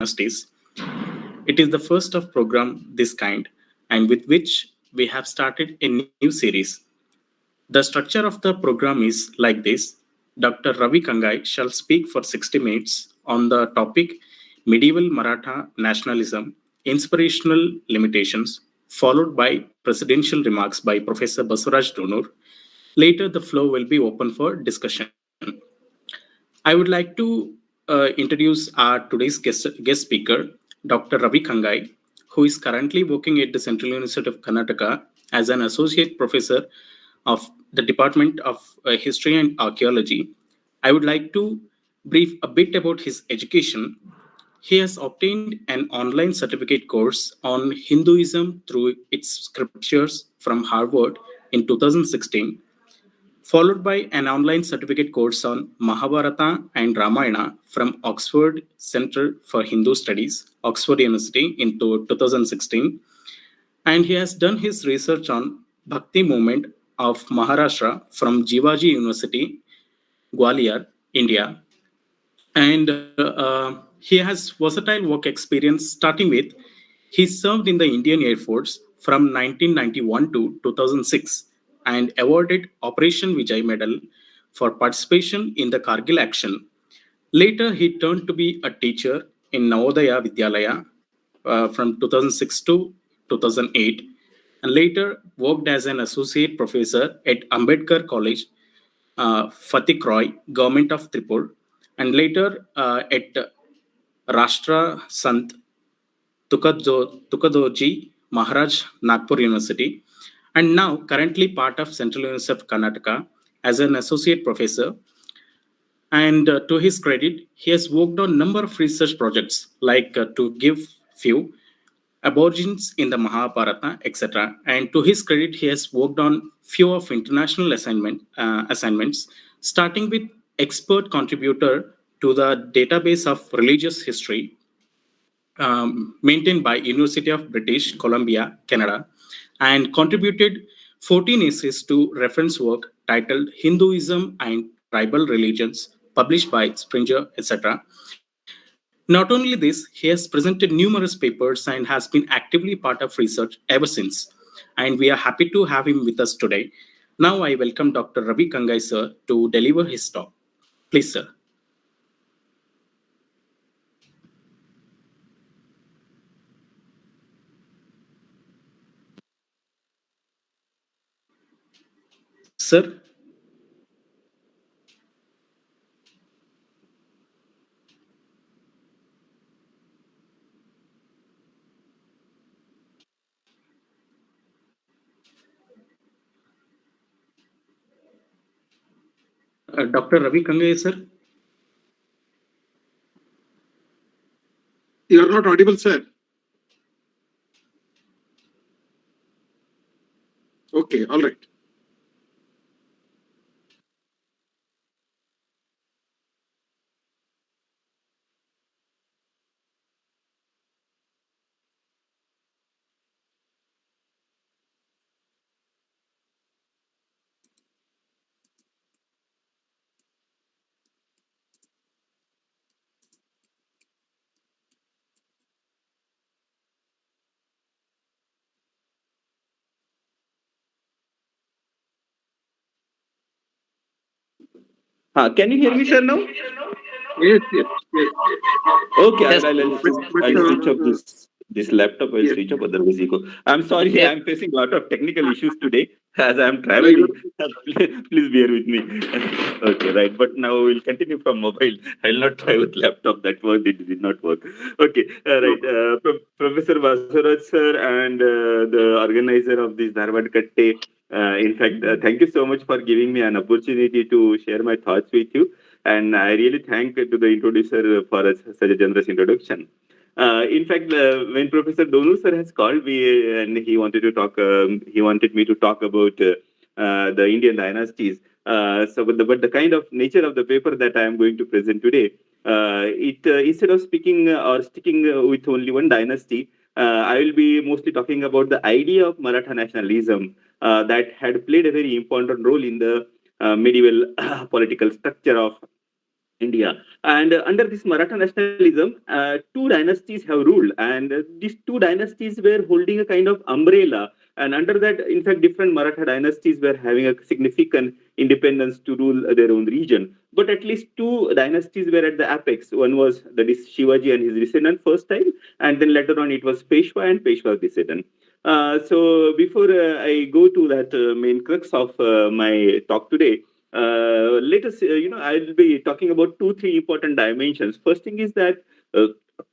dynasties. It is the first of program this kind, and with which we have started a new series. The structure of the program is like this. Dr. Ravi Kangai shall speak for 60 minutes on the topic Medieval Maratha Nationalism, Inspirational Limitations, followed by presidential remarks by Professor Basuraj Donur. Later, the floor will be open for discussion. I would like to introduce our today's guest speaker, Dr. Ravi Kangai, who is currently working at the Central University of Karnataka as an associate professor of the Department of History and Archaeology. I would like to brief a bit about his education. He has obtained an online certificate course on Hinduism through its scriptures from Harvard in 2016, followed by an online certificate course on Mahabharata and Ramayana from Oxford Center for Hindu Studies, Oxford University, in 2016. And he has done his research on Bhakti movement of Maharashtra from Jivaji University, Gwalior, India. And he has versatile work experience, starting with he served in the Indian Air Force from 1991 to 2006 and awarded Operation Vijay Medal for participation in the Kargil action. Later, he turned to be a teacher in Navodaya Vidyalaya from 2006 to 2008, and later worked as an associate professor at Ambedkar College, Fatik Roy, Government of Tripur, and later at Rashtra Sant Tukadoji Maharaj, Nagpur University, and now currently part of Central University of Karnataka as an associate professor. And to his credit, he has worked on a number of research projects, like to give few, aborigines in the Mahabharata, etc. And to his credit, he has worked on few of international assignments, starting with expert contributor to the database of religious history maintained by University of British Columbia, Canada, and contributed 14 essays to reference work titled Hinduism and Tribal Religions, published by Springer, etc. Not only this, he has presented numerous papers and has been actively part of research ever since. And we are happy to have him with us today. Now I welcome Dr. Ravi Kangai, sir, to deliver his talk. Please, sir. Sir? Dr. Ravi Kangai, sir? You are not audible, sir. Okay, all right. Can you hear me, sir, now? Yes, yes, yes. Okay, Yes. I'll switch off this laptop. I'll Yes. switch off, otherwise you go. I'm sorry, Yes. I'm facing a lot of technical issues today as I'm traveling. Please bear with me. Okay, right. But now we'll continue from mobile. I'll not try with laptop. That worked. It did not work. Okay, right. Professor Basuraj, sir, and the organizer of this Dharwad Katte. In fact, thank you so much for giving me an opportunity to share my thoughts with you. And I really thank to the introducer for such a generous introduction. In fact, when Professor Donu sir has called me and he wanted to talk, he wanted me to talk about the Indian dynasties. But the kind of nature of the paper that I am going to present today, it instead of speaking or sticking with only one dynasty, I will be mostly talking about the idea of Maratha nationalism that had played a very important role in the medieval political structure of India. And under this Maratha nationalism, two dynasties have ruled, and these two dynasties were holding a kind of umbrella. And under that, in fact, different Maratha dynasties were having a significant independence to rule their own region. But at least two dynasties were at the apex. One was that is Shivaji and his descendant first time, and then later on it was Peshwa and Peshwa's descendant. So before I go to that main crux of my talk today, let us, I'll be talking about two, three important dimensions. First thing is that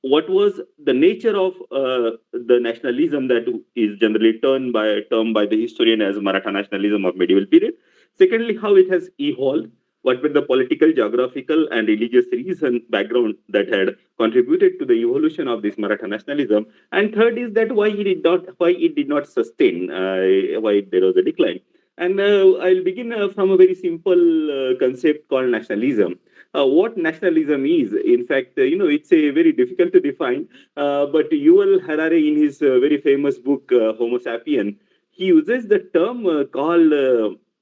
what was the nature of the nationalism that is generally termed by the historian as Maratha nationalism of medieval period. Secondly, how it has evolved. What were the political, geographical, and religious reason background that had contributed to the evolution of this Maratha nationalism? And third is that why it did not sustain, why there was a decline. And I'll begin from a very simple concept called nationalism. What nationalism is, in fact, it's a very difficult to define. But Yuval Harari, in his very famous book Homo Sapien, he uses the term called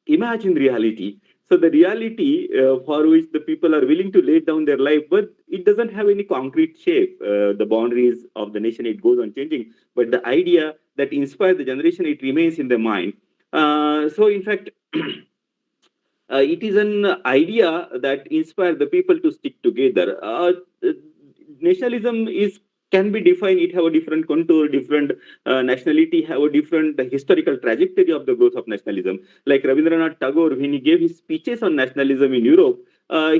imagine reality. So the reality for which the people are willing to lay down their life, but it doesn't have any concrete shape. The boundaries of the nation, it goes on changing, but the idea that inspires the generation, it remains in the mind. So, in fact, it is an idea that inspires the people to stick together. Nationalism is can be defined. It have a different contour, different nationality, have a different historical trajectory of the growth of nationalism. Like Rabindranath Tagore, when he gave his speeches on nationalism in Europe,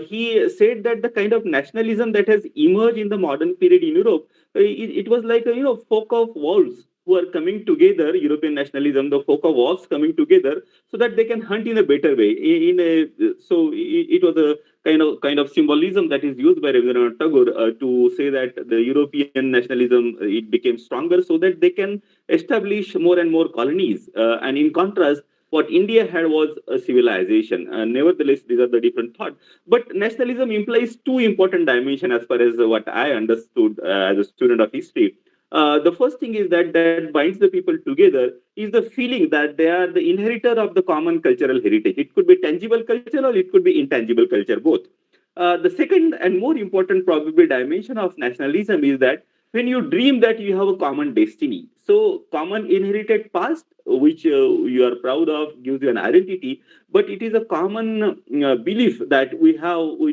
he said that the kind of nationalism that has emerged in the modern period in Europe, it was like a folk of wolves who are coming together, European nationalism, the folk of wolves coming together so that they can hunt in a better way. It was a kind of symbolism that is used by Rabindranath Tagore to say that the European nationalism it became stronger so that they can establish more and more colonies. And in contrast, what India had was a civilization. Nevertheless, these are the different thoughts. But nationalism implies two important dimensions as far as what I understood as a student of history. The first thing is that binds the people together is the feeling that they are the inheritor of the common cultural heritage. It could be tangible culture or it could be intangible culture, both. The second and more important probably dimension of nationalism is that when you dream that you have a common destiny, so common inherited past, which you are proud of, gives you an identity, but it is a common belief that we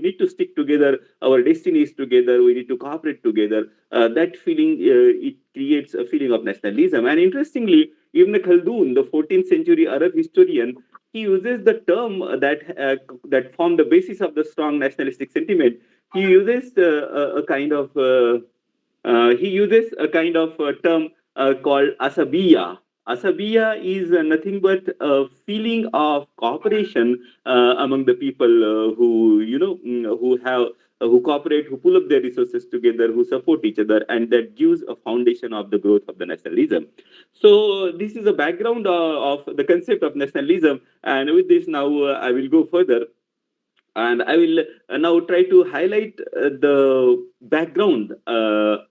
need to stick together, our destinies together, we need to cooperate together. That feeling, it creates a feeling of nationalism. And interestingly, Ibn Khaldun, the 14th century Arab historian, he uses the term that formed the basis of the strong nationalistic sentiment. He uses a kind of term called asabiya. Asabiya is nothing but a feeling of cooperation among the people who cooperate, who pull up their resources together, who support each other, and that gives a foundation of the growth of the nationalism. So this is a background of the concept of nationalism, and with this now I will go further. And I will now try to highlight the background and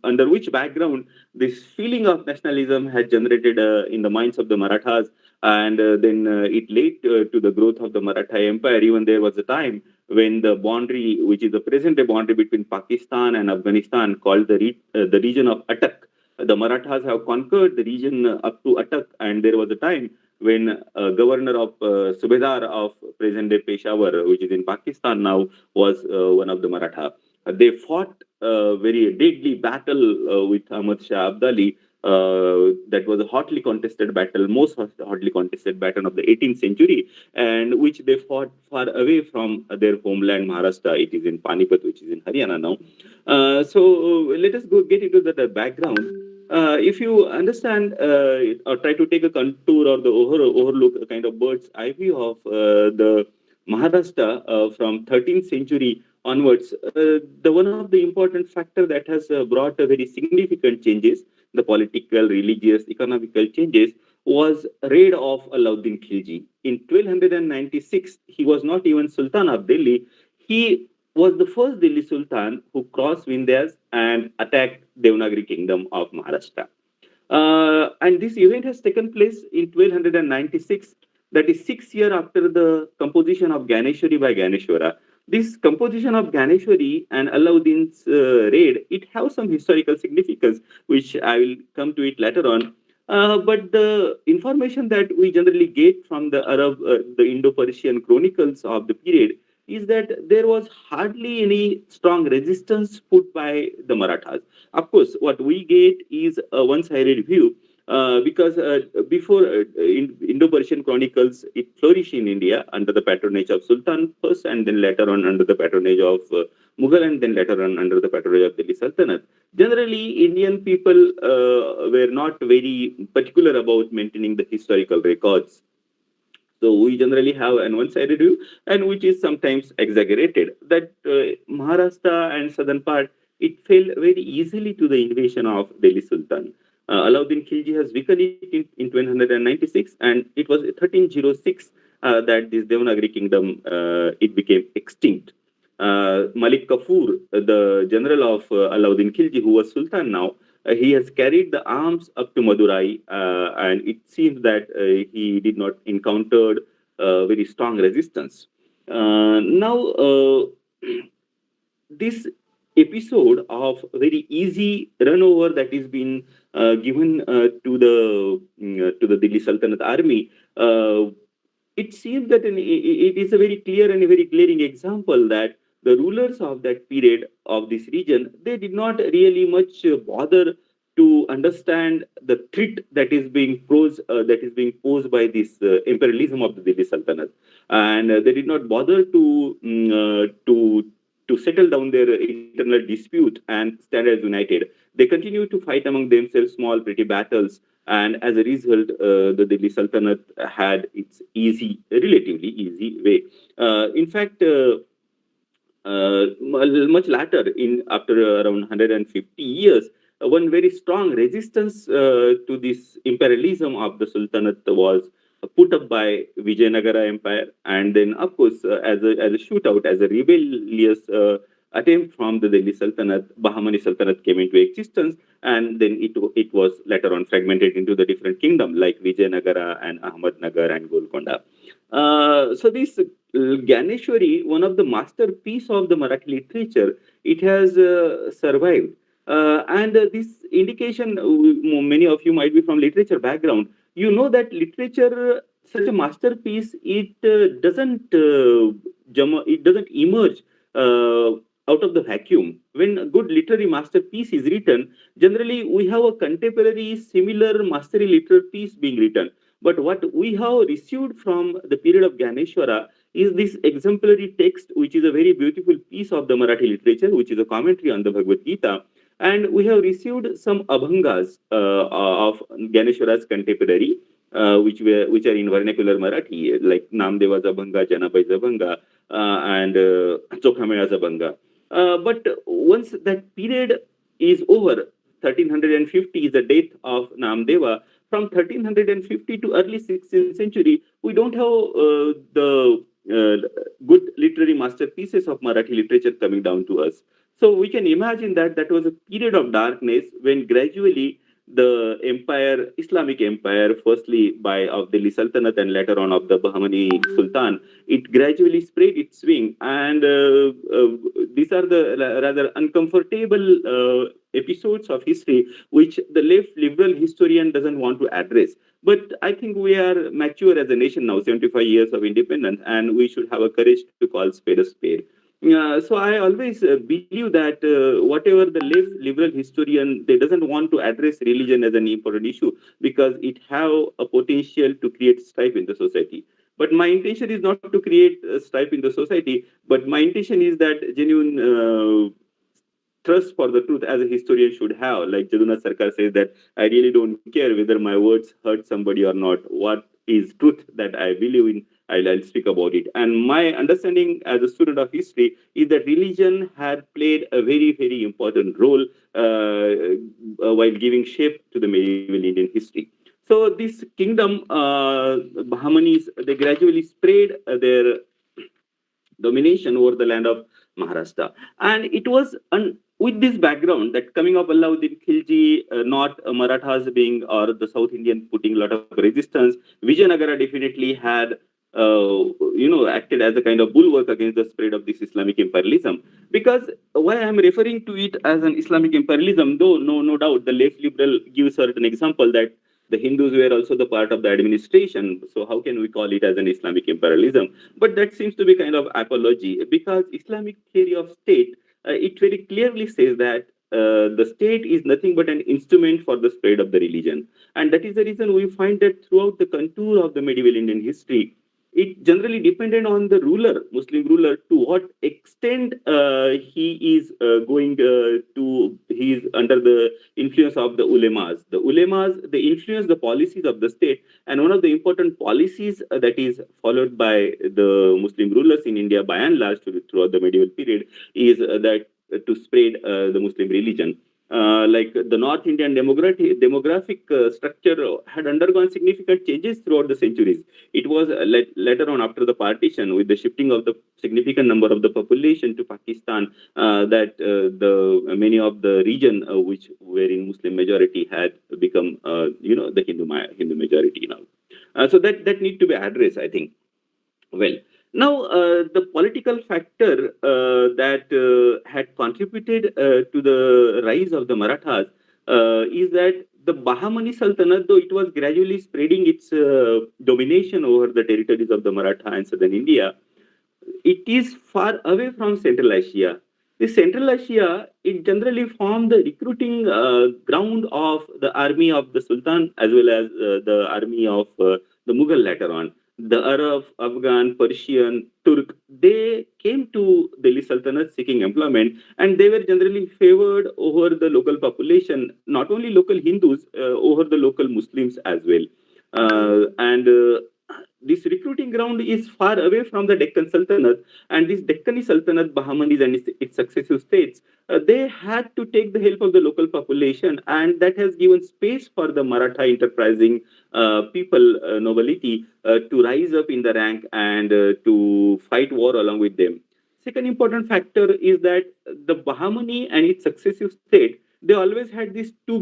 under which background this feeling of nationalism had generated in the minds of the Marathas, and then it led to the growth of the Maratha Empire. Even there was a time when the boundary, which is the present-day boundary between Pakistan and Afghanistan, called the region of Attock. The Marathas have conquered the region up to Attock, and there was a time when governor of Subedar of present-day Peshawar, which is in Pakistan now, was one of the Maratha. They fought a very deadly battle with Ahmad Shah Abdali. That was a hotly contested battle, most hotly contested battle of the 18th century, and which they fought far away from their homeland, Maharashtra. It is in Panipat, which is in Haryana now. So let us go get into the background. If you understand or try to take a contour or the overlook, a kind of bird's eye view of the Maharashtra from 13th century onwards, the one of the important factor that has brought a very significant changes, the political, religious, economical changes, was raid of Alauddin Khilji. In 1296, he was not even Sultan of Delhi. He was the first Delhi Sultan who crossed Vindhyas and attacked Devanagari kingdom of Maharashtra. And this event has taken place in 1296, that is 6 years after the composition of Ganeshwari by Ganeshwara. This composition of Ganeshwari and Alauddin's raid, it has some historical significance, which I will come to it later on. But the information that we generally get from the Indo-Persian chronicles of the period is that there was hardly any strong resistance put by the Marathas. Of course, what we get is a one-sided view, because before Indo-Persian chronicles, it flourished in India under the patronage of Sultan first, and then later on under the patronage of Mughal, and then later on under the patronage of Delhi Sultanate. Generally, Indian people were not very particular about maintaining the historical records. So we generally have an one-sided view, and which is sometimes exaggerated. That Maharashtra and southern part, it fell very easily to the invasion of Delhi Sultan. Alauddin Khilji has weakened it in 1296, and it was 1306 that this Devanagari kingdom it became extinct. Malik Kafur, the general of Alauddin Khilji, who was Sultan now, he has carried the arms up to Madurai, and it seems that he did not encounter very strong resistance. Now, this episode of very easy runover that is being given to the Delhi Sultanate army, it seems that it is a very clear and a very glaring example that the rulers of that period of this region, they did not really much bother to understand the threat that is being posed by this imperialism of the Delhi Sultanate, and they did not bother to settle down their internal dispute and stand as united. They continue to fight among themselves small petty battles, and as a result, the Delhi Sultanate had its relatively easy way. In fact, much later, in after around 150 years, one very strong resistance to this imperialism of the Sultanate was put up by Vijayanagara Empire, and then, of course, as a shootout, as a rebellious attempt from the Delhi Sultanate, Bahmani Sultanate came into existence, and then it was later on fragmented into the different kingdom like Vijayanagara and Ahmadnagar and Golconda. So this Ganeshwari, one of the masterpiece of the Marathi literature, it has survived. And this indication, many of you might be from literature background, you know that literature, such a masterpiece, it doesn't emerge out of the vacuum. When a good literary masterpiece is written, generally we have a contemporary similar mastery literary piece being written. But what we have received from the period of Ganeshwara is this exemplary text, which is a very beautiful piece of the Marathi literature, which is a commentary on the Bhagavad Gita. And we have received some abhangas of Ganeshwara's contemporary, which are in vernacular Marathi, like Namdeva's Abhanga, Janabai's Abhanga, and Chokhameya's Abhanga. But once that period is over, 1350 is the death of Namdeva. From 1350 to early 16th century, we don't have the good literary masterpieces of Marathi literature coming down to us. So we can imagine that that was a period of darkness when gradually the empire, Islamic empire, firstly of Delhi Sultanate and later on of the Bahmani Sultan, it gradually spread its wing. And these are the rather uncomfortable episodes of history which the left liberal historian doesn't want to address. But I think we are mature as a nation now, 75 years of independence, and we should have a courage to call spade a spade. So I always believe that whatever the left liberal historian, they doesn't want to address religion as an important issue because it have a potential to create strife in the society. But my intention is not to create strife in the society, but my intention is that genuine trust for the truth as a historian should have. Like Jadunath Sarkar says that I really don't care whether my words hurt somebody or not. What is truth that I believe in, I'll speak about it. And my understanding as a student of history is that religion had played a very, very important role while giving shape to the medieval Indian history. So this kingdom, Bahmanis, they gradually spread their domination over the land of Maharashtra. And it was with this background that coming of Alauddin Khilji, not Marathas being or the South Indian putting a lot of resistance, Vijayanagara definitely had acted as a kind of bulwark against the spread of this Islamic imperialism. Because why I'm referring to it as an Islamic imperialism, though no doubt the left liberal gives certain example that the Hindus were also the part of the administration. So how can we call it as an Islamic imperialism? But that seems to be kind of apology, because Islamic theory of state, it very clearly says that the state is nothing but an instrument for the spread of the religion. And that is the reason we find that throughout the contour of the medieval Indian history, it generally depended on the ruler, Muslim ruler, to what extent he is under the influence of the ulemas. The ulemas, they influence the policies of the state, and one of the important policies that is followed by the Muslim rulers in India by and large throughout the medieval period is that to spread the Muslim religion. Like the North Indian demographic structure had undergone significant changes throughout the centuries. It was later on, after the partition, with the shifting of the significant number of the population to Pakistan, that the many of the region which were in Muslim majority had become the Hindu majority now. So that need to be addressed, I think. Well, now the political factor that had contributed to the rise of the Marathas is that the Bahmani Sultanate, though it was gradually spreading its domination over the territories of the Maratha and southern India, it is far away from Central Asia. The Central Asia, it generally formed the recruiting ground of the army of the Sultan as well as the army of the Mughal later on. The Arab, Afghan, Persian, Turk, they came to Delhi Sultanate seeking employment, and they were generally favored over the local population, not only local Hindus, over the local Muslims as well. And this recruiting ground is far away from the Deccan Sultanate, and this Deccani Sultanate, Bahmanis and its successive states, they had to take the help of the local population, and that has given space for the Maratha enterprising people, nobility, to rise up in the rank and to fight war along with them. Second important factor is that the Bahmani and its successive state, they always had these two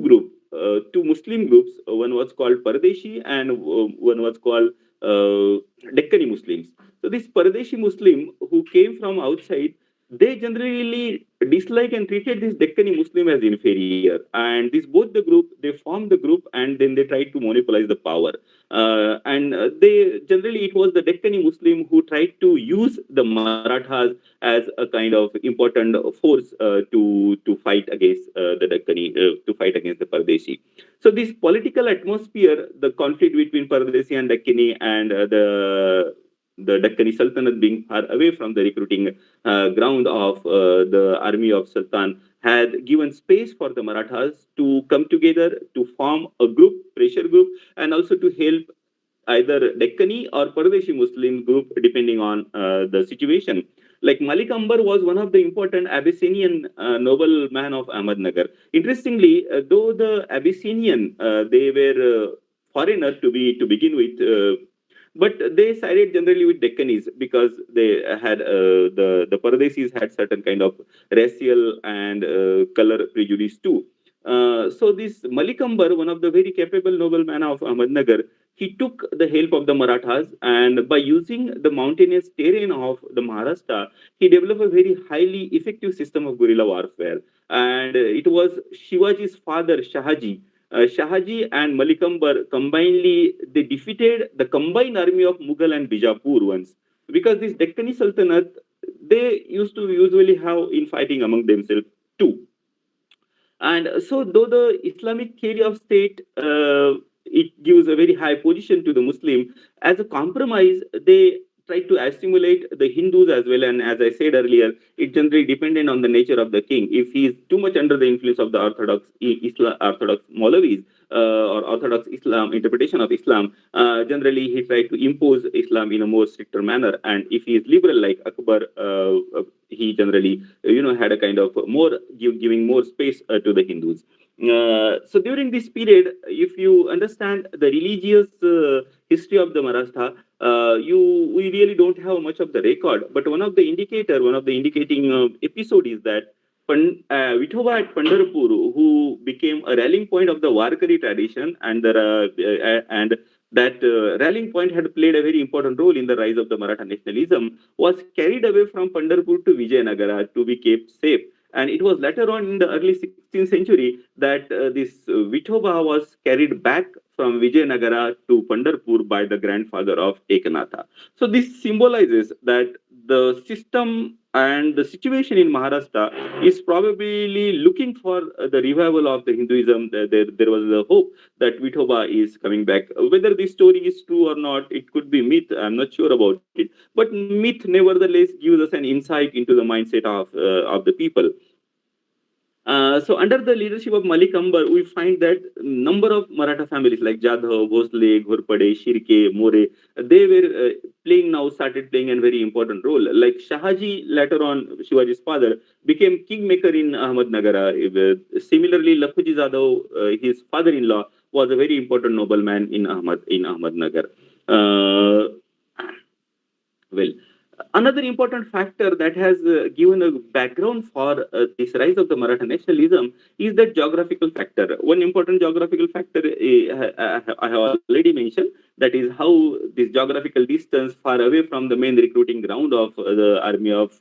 Muslim groups. One was called Paradeshi and one was called Deccani Muslims. So this Paradeshi Muslim who came from outside, they generally dislike and treated this Deccani Muslim as inferior. And this both the group, they formed the group and then they tried to monopolize the power. And they generally, it was the Deccani Muslim who tried to use the Marathas as a kind of important force to fight against the Deccani, to fight against the Pardeshi. So this political atmosphere, the conflict between Pardeshi and Deccani, and the Deccani Sultanate being far away from the recruiting ground of the army of Sultan, had given space for the Marathas to come together to form a group, pressure group, and also to help either Deccani or Pardeshi Muslim group, depending on the situation. Like Malik Ambar was one of the important Abyssinian nobleman of Ahmednagar. Interestingly, though the Abyssinian, they were foreigner to begin with, but they sided generally with Deccanis because they had the Pardesis had certain kind of racial and color prejudice too. So this Malik Ambar, one of the very capable nobleman of Ahmednagar, he took the help of the Marathas, and by using the mountainous terrain of the Maharashtra, he developed a very highly effective system of guerrilla warfare. And it was Shivaji's father, Shahaji. Shahaji and Malik Ambar combinedly, they defeated the combined army of Mughal and Bijapur once. Because this Deccani Sultanate, they used to usually have infighting among themselves too. And so, though the Islamic theory of state, it gives a very high position to the Muslim, as a compromise, they try to assimilate the Hindus as well. And as I said earlier, it generally depended on the nature of the king. If he is too much under the influence of the Orthodox Maulavis, or Orthodox Islam interpretation of Islam, generally he tried to impose Islam in a more stricter manner. And if he is liberal like Akbar, he generally had a kind of more giving more space to the Hindus. So during this period, if you understand the religious history of the Maratha, we really don't have much of the record. But one of the indicating episode is that Vithoba at Pandharpur, who became a rallying point of the Warkari tradition, and that rallying point had played a very important role in the rise of the Maratha nationalism, was carried away from Pandharpur to Vijayanagara to be kept safe. And it was later on in the early 16th century that this Vithoba was carried back from Vijayanagara to Pandharpur by the grandfather of Eknatha. So this symbolizes that the system and the situation in Maharashtra is probably looking for the revival of the Hinduism. There was a hope that Vithoba is coming back. Whether this story is true or not, it could be myth. I'm not sure about it. But myth nevertheless gives us an insight into the mindset of the people. So under the leadership of Malik Ambar, we find that number of Maratha families like Jadhav, Bhosle, Ghorpade, Shirke, More, they were started playing a very important role. Like Shahaji, later on Shivaji's father, became kingmaker in Ahmednagar. Similarly, Lakhuji Jadhav, his father-in-law, was a very important nobleman in Ahmednagar. Well, another important factor that has given a background for this rise of the Maratha nationalism is the geographical factor. One important geographical factor I have already mentioned, that is how this geographical distance far away from the main recruiting ground of the army of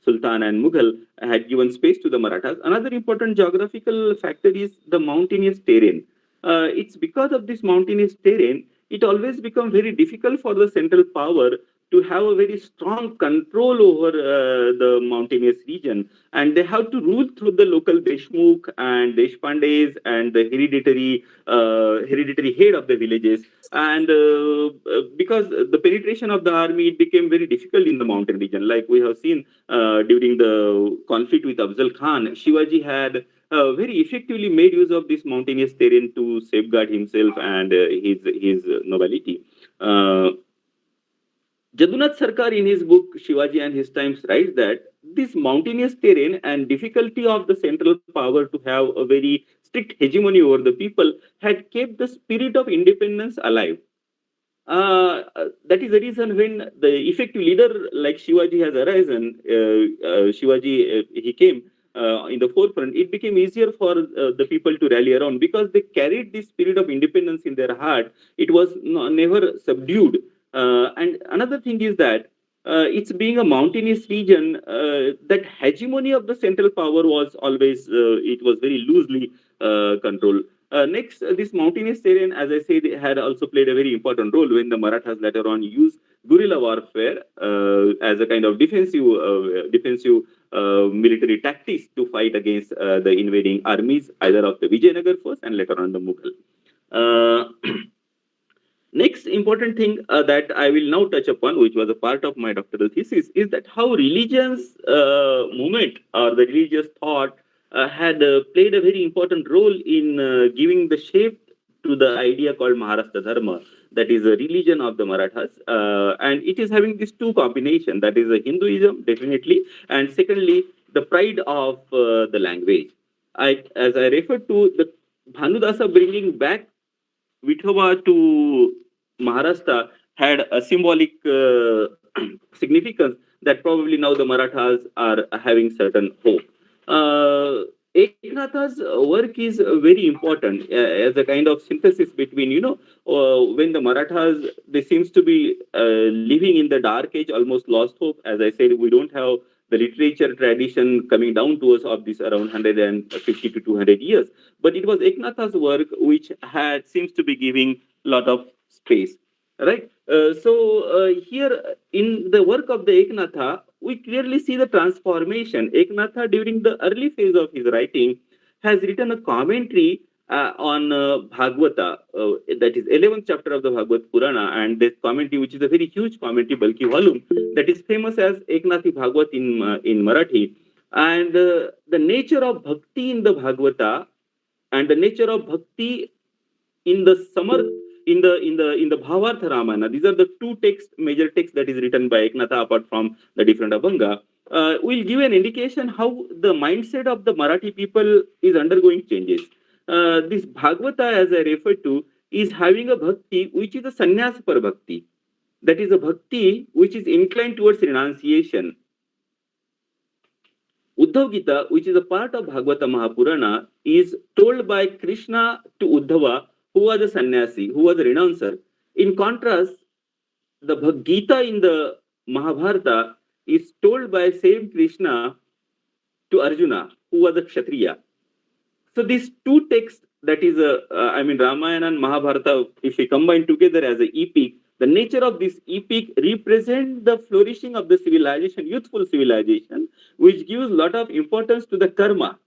Sultan and Mughal had given space to the Marathas. Another important geographical factor is the mountainous terrain. It's because of this mountainous terrain, it always becomes very difficult for the central power to have a very strong control over the mountainous region, and they have to rule through the local Deshmukh and Deshpandes and the hereditary head of the villages. And because the penetration of the army, it became very difficult in the mountain region. Like we have seen during the conflict with Afzal Khan, Shivaji had very effectively made use of this mountainous terrain to safeguard himself and his nobility. Jadunath Sarkar, in his book Shivaji and His Times, writes that this mountainous terrain and difficulty of the central power to have a very strict hegemony over the people had kept the spirit of independence alive. That is the reason when the effective leader like Shivaji has arisen, Shivaji he came in the forefront. It became easier for the people to rally around because they carried this spirit of independence in their heart. It was never subdued. And another thing is that it's being a mountainous region, that hegemony of the central power was always, it was very loosely controlled. Next, this mountainous terrain, as I said, had also played a very important role when the Marathas later on used guerrilla warfare as a kind of defensive military tactics to fight against the invading armies, either of the Vijayanagar first and later on the Mughal. Next important thing that I will now touch upon, which was a part of my doctoral thesis, is that how religion's movement or the religious thought had played a very important role in giving the shape to the idea called Maharashtra Dharma, that is a religion of the Marathas. And it is having these two combination, that is a Hinduism, definitely, and secondly, the pride of the language. As I referred to, the Bhanudasa bringing back Vithoba to Maharashtra had a symbolic significance that probably now the Marathas are having certain hope. Eknatha's work is very important as a kind of synthesis between, when the Marathas, they seems to be living in the dark age, almost lost hope. As I said, we don't have the literature tradition coming down to us of this around 150 to 200 years. But it was Eknatha's work which had seems to be giving a lot of space, right? Here in the work of the Eknatha, we clearly see the transformation. Eknatha, during the early phase of his writing, has written a commentary on Bhagavata, that is 11th chapter of the Bhagavad Purana, and this commentary, which is a very huge commentary, bulky volume, that is famous as Eknathi Bhagavat in Marathi. And the nature of bhakti in the Bhagavata and the nature of bhakti in the in the Bhavartha Ramayana, these are the two major texts that is written by Eknatha apart from the different Abhanga, will give an indication how the mindset of the Marathi people is undergoing changes. This Bhagavata, as I referred to, is having a bhakti which is a sannyas par bhakti. That is a bhakti which is inclined towards renunciation. Uddhav Gita, which is a part of Bhagavata Mahapurana, is told by Krishna to Uddhava, who was a sannyasi, who was a renouncer, In contrast, the Bhagavad Gita in the Mahabharata is told by same Krishna to Arjuna, who was a Kshatriya. So these two texts, that is, I mean, Ramayana and Mahabharata, if we combine together as an epic, the nature of this epic represent the flourishing of the civilization, youthful civilization, which gives a lot of importance to the karma.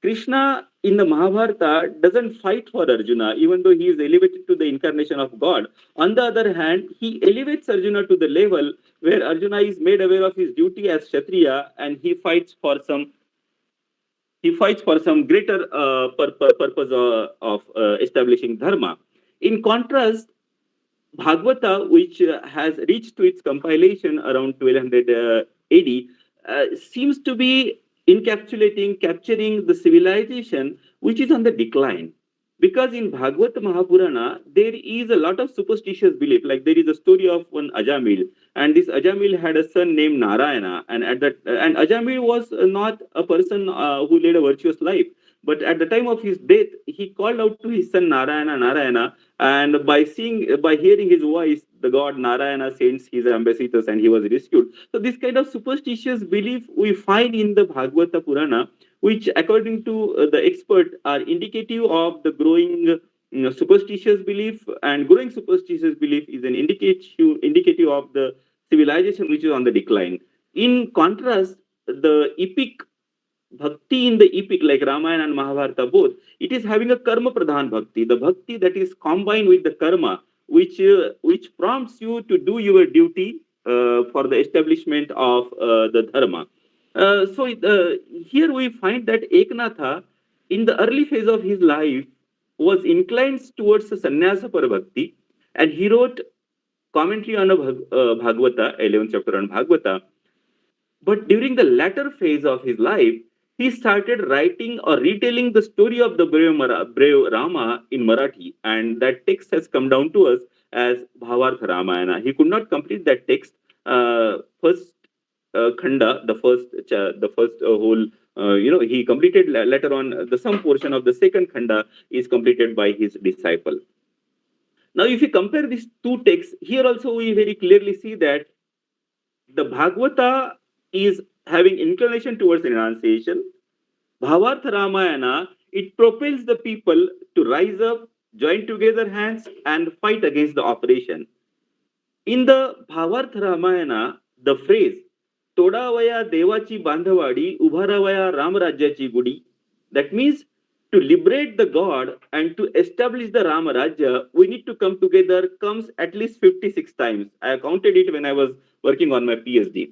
Krishna in the Mahabharata doesn't fight for Arjuna, even though he is elevated to the incarnation of God. On the other hand, he elevates Arjuna to the level where Arjuna is made aware of his duty as Kshatriya, and he fights for some greater purpose of establishing dharma. In contrast, Bhagavata, which has reached to its compilation around 1200 AD, seems to be capturing the civilization which is on the decline. Because in Bhagavata Mahapurana, there is a lot of superstitious belief. Like there is a story of one Ajamil, and this Ajamil had a son named Narayana, and and Ajamil was not a person who led a virtuous life. But at the time of his death, he called out to his son Narayana, Narayana, and by hearing his voice, the god Narayana sends his ambassadors, and he was rescued. So this kind of superstitious belief we find in the Bhagavata Purana, which according to the expert are indicative of the growing superstitious belief, and growing superstitious belief is an indicative of the civilization which is on the decline. In contrast, the epic bhakti in the epic like Ramayana and Mahabharata both, it is having a karma pradhan bhakti, the bhakti that is combined with the karma, which prompts you to do your duty for the establishment of the dharma. Here we find that Eknatha, in the early phase of his life, was inclined towards the sannyasa bhakti, and he wrote commentary on a Bhagavata, 11th chapter on Bhagavata. But during the latter phase of his life, he started writing or retelling the story of the brave Rama in Marathi, and that text has come down to us as Bhavartha Ramayana. He could not complete that text. First khanda, the first whole, he completed later on. Some portion of the second khanda is completed by his disciple. Now, if you compare these two texts, here also we very clearly see that the Bhagavata is having inclination towards renunciation. Bhavartha Ramayana, it propels the people to rise up, join together hands, and fight against the oppression. In the Bhavartha Ramayana, the phrase Todavaya Devachi Bandhavadi Ubharavaya Ramarajyachi Gudi, that means to liberate the God and to establish the Ramarajya, we need to come together, comes at least 56 times. I counted it when I was working on my PhD.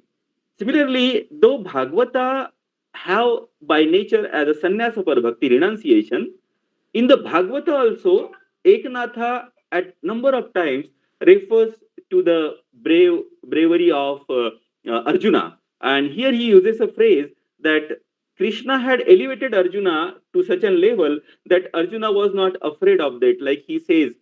Similarly, though Bhagavata have by nature as a sannyasa par bhakti renunciation, in the Bhagavata also, Eknatha at number of times refers to the bravery of Arjuna. And here he uses a phrase that Krishna had elevated Arjuna to such a level that Arjuna was not afraid of that. Like he says,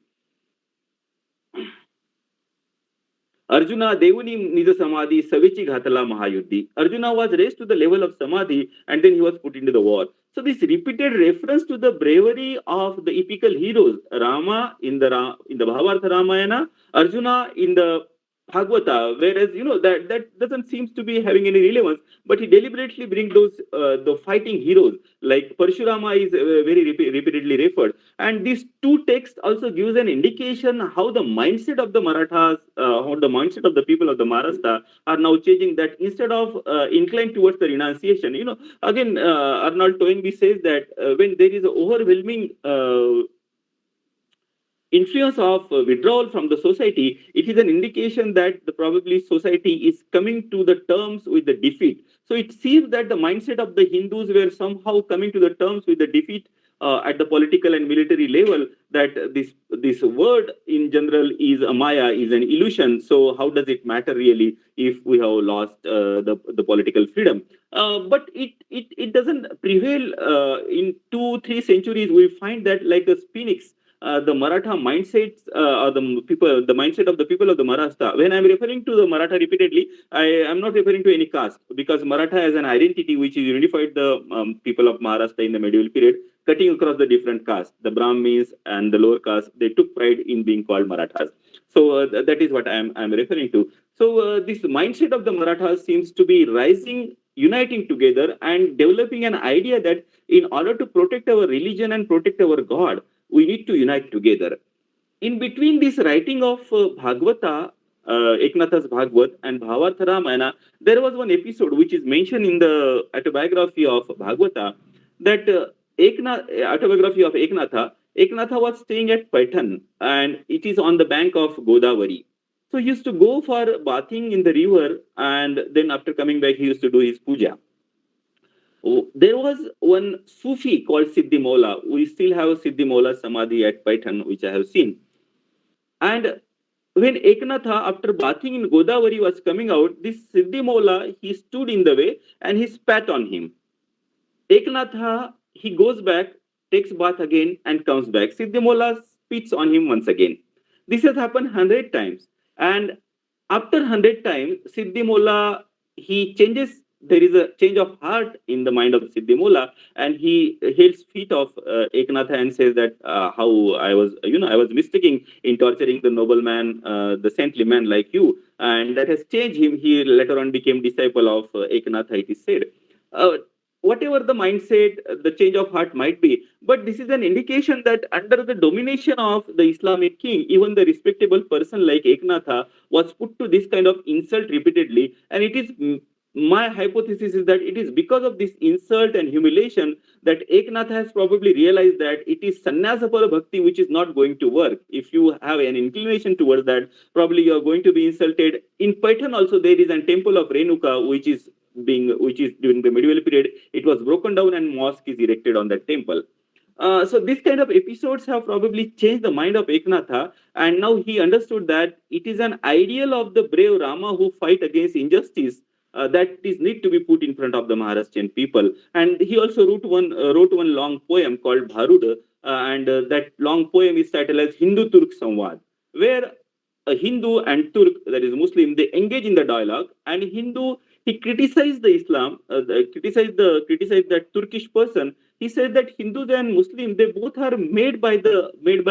Arjuna Devuni Nija Samadhi Savichi Ghatala Mahayuddhi. Arjuna was raised to the level of Samadhi, and then he was put into the war. So this repeated reference to the bravery of the epical heroes, Rama in the Bhavartha Ramayana, Arjuna in the Bhagavata, whereas that doesn't seems to be having any relevance, but he deliberately brings those the fighting heroes like Parshurama is very repeatedly referred, and these two texts also gives an indication how the mindset of the Marathas, how the mindset of the people of the Maharashtra are now changing. That instead of inclined towards the renunciation, again Arnold Toynbee says that when there is an overwhelming influence of withdrawal from the society, it is an indication that the probably society is coming to the terms with the defeat. So it seems that the mindset of the Hindus were somehow coming to the terms with the defeat at the political and military level, that this word in general is a maya, is an illusion. So how does it matter really if we have lost the political freedom? But it doesn't prevail. In 2-3 centuries, we find that like a phoenix, the Maratha mindsets, or the mindset of the people of the Maharashtra. When I'm referring to the Maratha repeatedly, I am not referring to any caste, because Maratha as an identity which is unified the people of Maharashtra in the medieval period. cutting across the different castes, the Brahmins and the lower caste. They took pride in being called Marathas. So that is what I'm referring to. So this mindset of the Marathas seems to be rising, uniting together, and developing an idea that in order to protect our religion and protect our God, we need to unite together. In between this writing of Bhagavata, Eknatha's Bhagavad and Bhavartha Ramayana, there was one episode which is mentioned in the autobiography of Bhagavata, that autobiography of Eknatha. Eknatha was staying at Paitan, and it is on the bank of Godavari. So he used to go for bathing in the river, and then after coming back, he used to do his puja. There was one Sufi called Siddhi Mola. We still have a Siddhi Mola Samadhi at Paitan, which I have seen. And when Eknatha, after bathing in Godavari, was coming out, this Siddhi Mola, he stood in the way and he spat on him. Eknatha, he goes back, takes bath again and comes back. Siddhi Mola spits on him once again. This has happened 100 times. And after 100 times, Siddhi Mola, he changes. There is a change of heart in the mind of Siddhi Mola, and he hails feet of Eknatha and says that how I was mistaken in torturing the nobleman, the saintly man like you, and that has changed him. He later on became disciple of Eknatha, it is said. Whatever the mindset, the change of heart might be, but this is an indication that under the domination of the Islamic king, even the respectable person like Eknatha was put to this kind of insult repeatedly, and it is my hypothesis is that it is because of this insult and humiliation that Eknath has probably realized that it is sannyasapara bhakti which is not going to work. If you have an inclination towards that, probably you are going to be insulted. In Paitan also there is a temple of Renuka which is during the medieval period, it was broken down and mosque is erected on that temple. So these kind of episodes have probably changed the mind of Eknatha, and now he understood that it is an ideal of the brave Rama who fight against injustice that is need to be put in front of the Maharashtrian people. And he also wrote one long poem called Bharud, and that long poem is titled as Hindu-Turk Samvad, where a Hindu and Turk, that is Muslim, they engage in the dialogue, and Hindu, he criticized the Islam, criticized that Turkish person. He said that Hindus and Muslims, they both are made by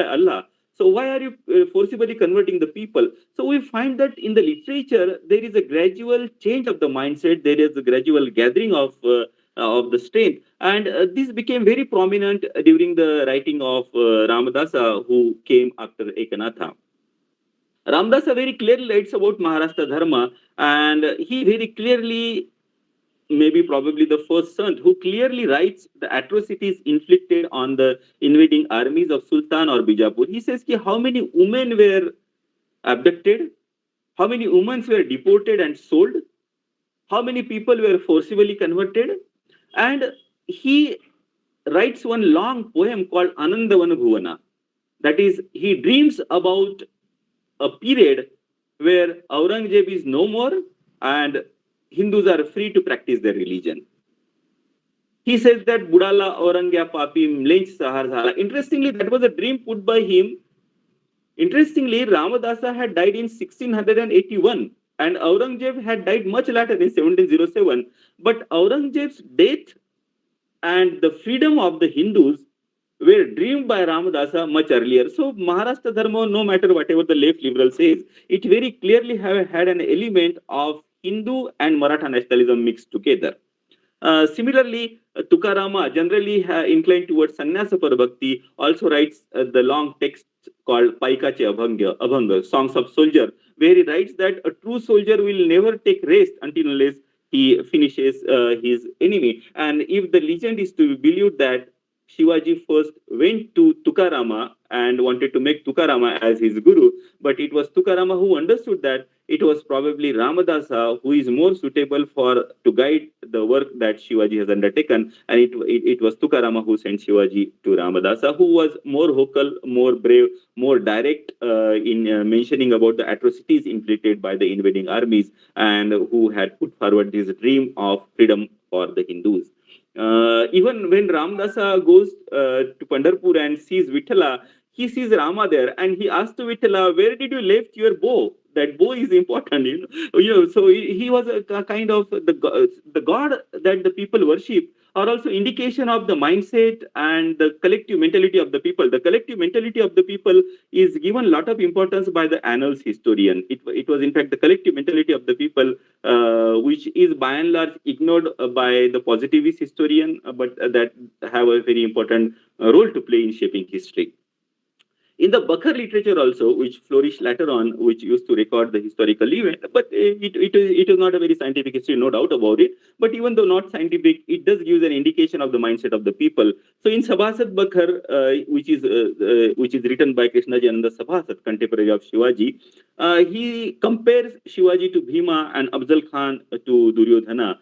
Allah. So why are you forcibly converting the people? So we find that in the literature there is a gradual change of the mindset. There is a gradual gathering of the strength, and this became very prominent during the writing of Ramadasa, who came after Eknatha. Ramdasa very clearly writes about Maharashtra Dharma, and he very clearly, maybe probably the first son who clearly writes the atrocities inflicted on the invading armies of Sultan or Bijapur. He says ki how many women were abducted, how many women were deported and sold, how many people were forcibly converted, and he writes one long poem called Anandavana Bhuvana. That is, he dreams about a period where Aurangzeb is no more and Hindus are free to practice their religion. He says that Budala Aurangya Papi Mlench Sahar Zala. Interestingly, that was a dream put by him. Interestingly, Ramadasa had died in 1681 and Aurangzeb had died much later in 1707. But Aurangzeb's death and the freedom of the Hindus were dreamed by Ramadasa much earlier. So Maharashtra Dharma, no matter whatever the left liberal says, it very clearly had an element of Hindu and Maratha nationalism mixed together. Similarly, Tukarama, generally inclined towards Sannyasapara Bhakti, also writes the long text called Paikache Abhanga, Songs of Soldier, where he writes that a true soldier will never take rest unless he finishes his enemy. And if the legend is to be believed that Shivaji first went to Tukarama and wanted to make Tukarama as his guru, but it was Tukarama who understood that it was probably Ramadasa who is more suitable to guide the work that Shivaji has undertaken, and it was Tukarama who sent Shivaji to Ramadasa, who was more vocal, more brave, more direct in mentioning about the atrocities inflicted by the invading armies, and who had put forward this dream of freedom for the Hindus. Even when Ramdasa goes to Pandharpur and sees Vithala, he sees Rama there and he asks to Vithala, where did you left your bow? That bow is important, so he was a kind of the god that the people worship are also indication of the mindset and the collective mentality of the people. The collective mentality of the people is given a lot of importance by the annals historian. It was in fact the collective mentality of the people, which is by and large ignored by the positivist historian, but that have a very important role to play in shaping history. In the Bakar literature also, which flourished later on, which used to record the historical event, but it is not a very scientific history, no doubt about it. But even though not scientific, it does give an indication of the mindset of the people. So in Sabhasat Bakar, which is written by Krishnaji Ananda Sabhasat, contemporary of Shivaji, he compares Shivaji to Bhima and Afzal Khan to Duryodhana.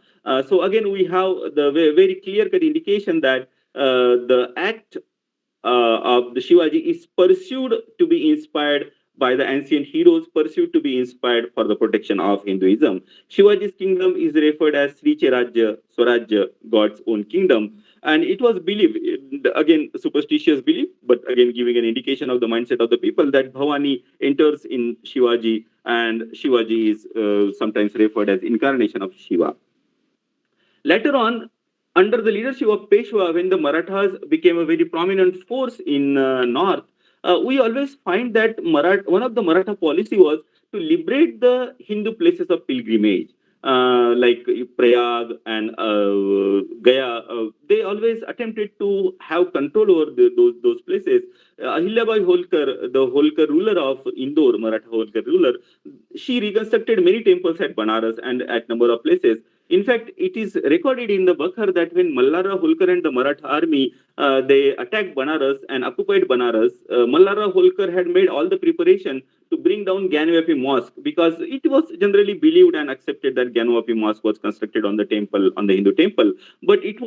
So again, we have the very clear-cut indication that the act of the Shivaji is pursued to be inspired by the ancient heroes, pursued to be inspired for the protection of Hinduism. Shivaji's kingdom is referred as Sri Cherajya, Swarajya, God's own kingdom. And it was believed, again, superstitious belief, but again, giving an indication of the mindset of the people that Bhavani enters in Shivaji, and Shivaji is sometimes referred as incarnation of Shiva. Later on, under the leadership of Peshwa, when the Marathas became a very prominent force in north, we always find that one of the Maratha policy was to liberate the Hindu places of pilgrimage, like Prayag and Gaya. They always attempted to have control over those places. Ahilyabai Holkar, the Holkar ruler of Indore, Maratha Holkar ruler, she reconstructed many temples at Banaras and at number of places. In fact, it is recorded in the Bakar that when Mallara Holkar and the Maratha army they attacked Banaras and occupied Banaras, Mallara Holkar had made all the preparation to bring down Gyanvapi Mosque, because it was generally believed and accepted that Gyanvapi Mosque was constructed on the temple, on the Hindu temple. But he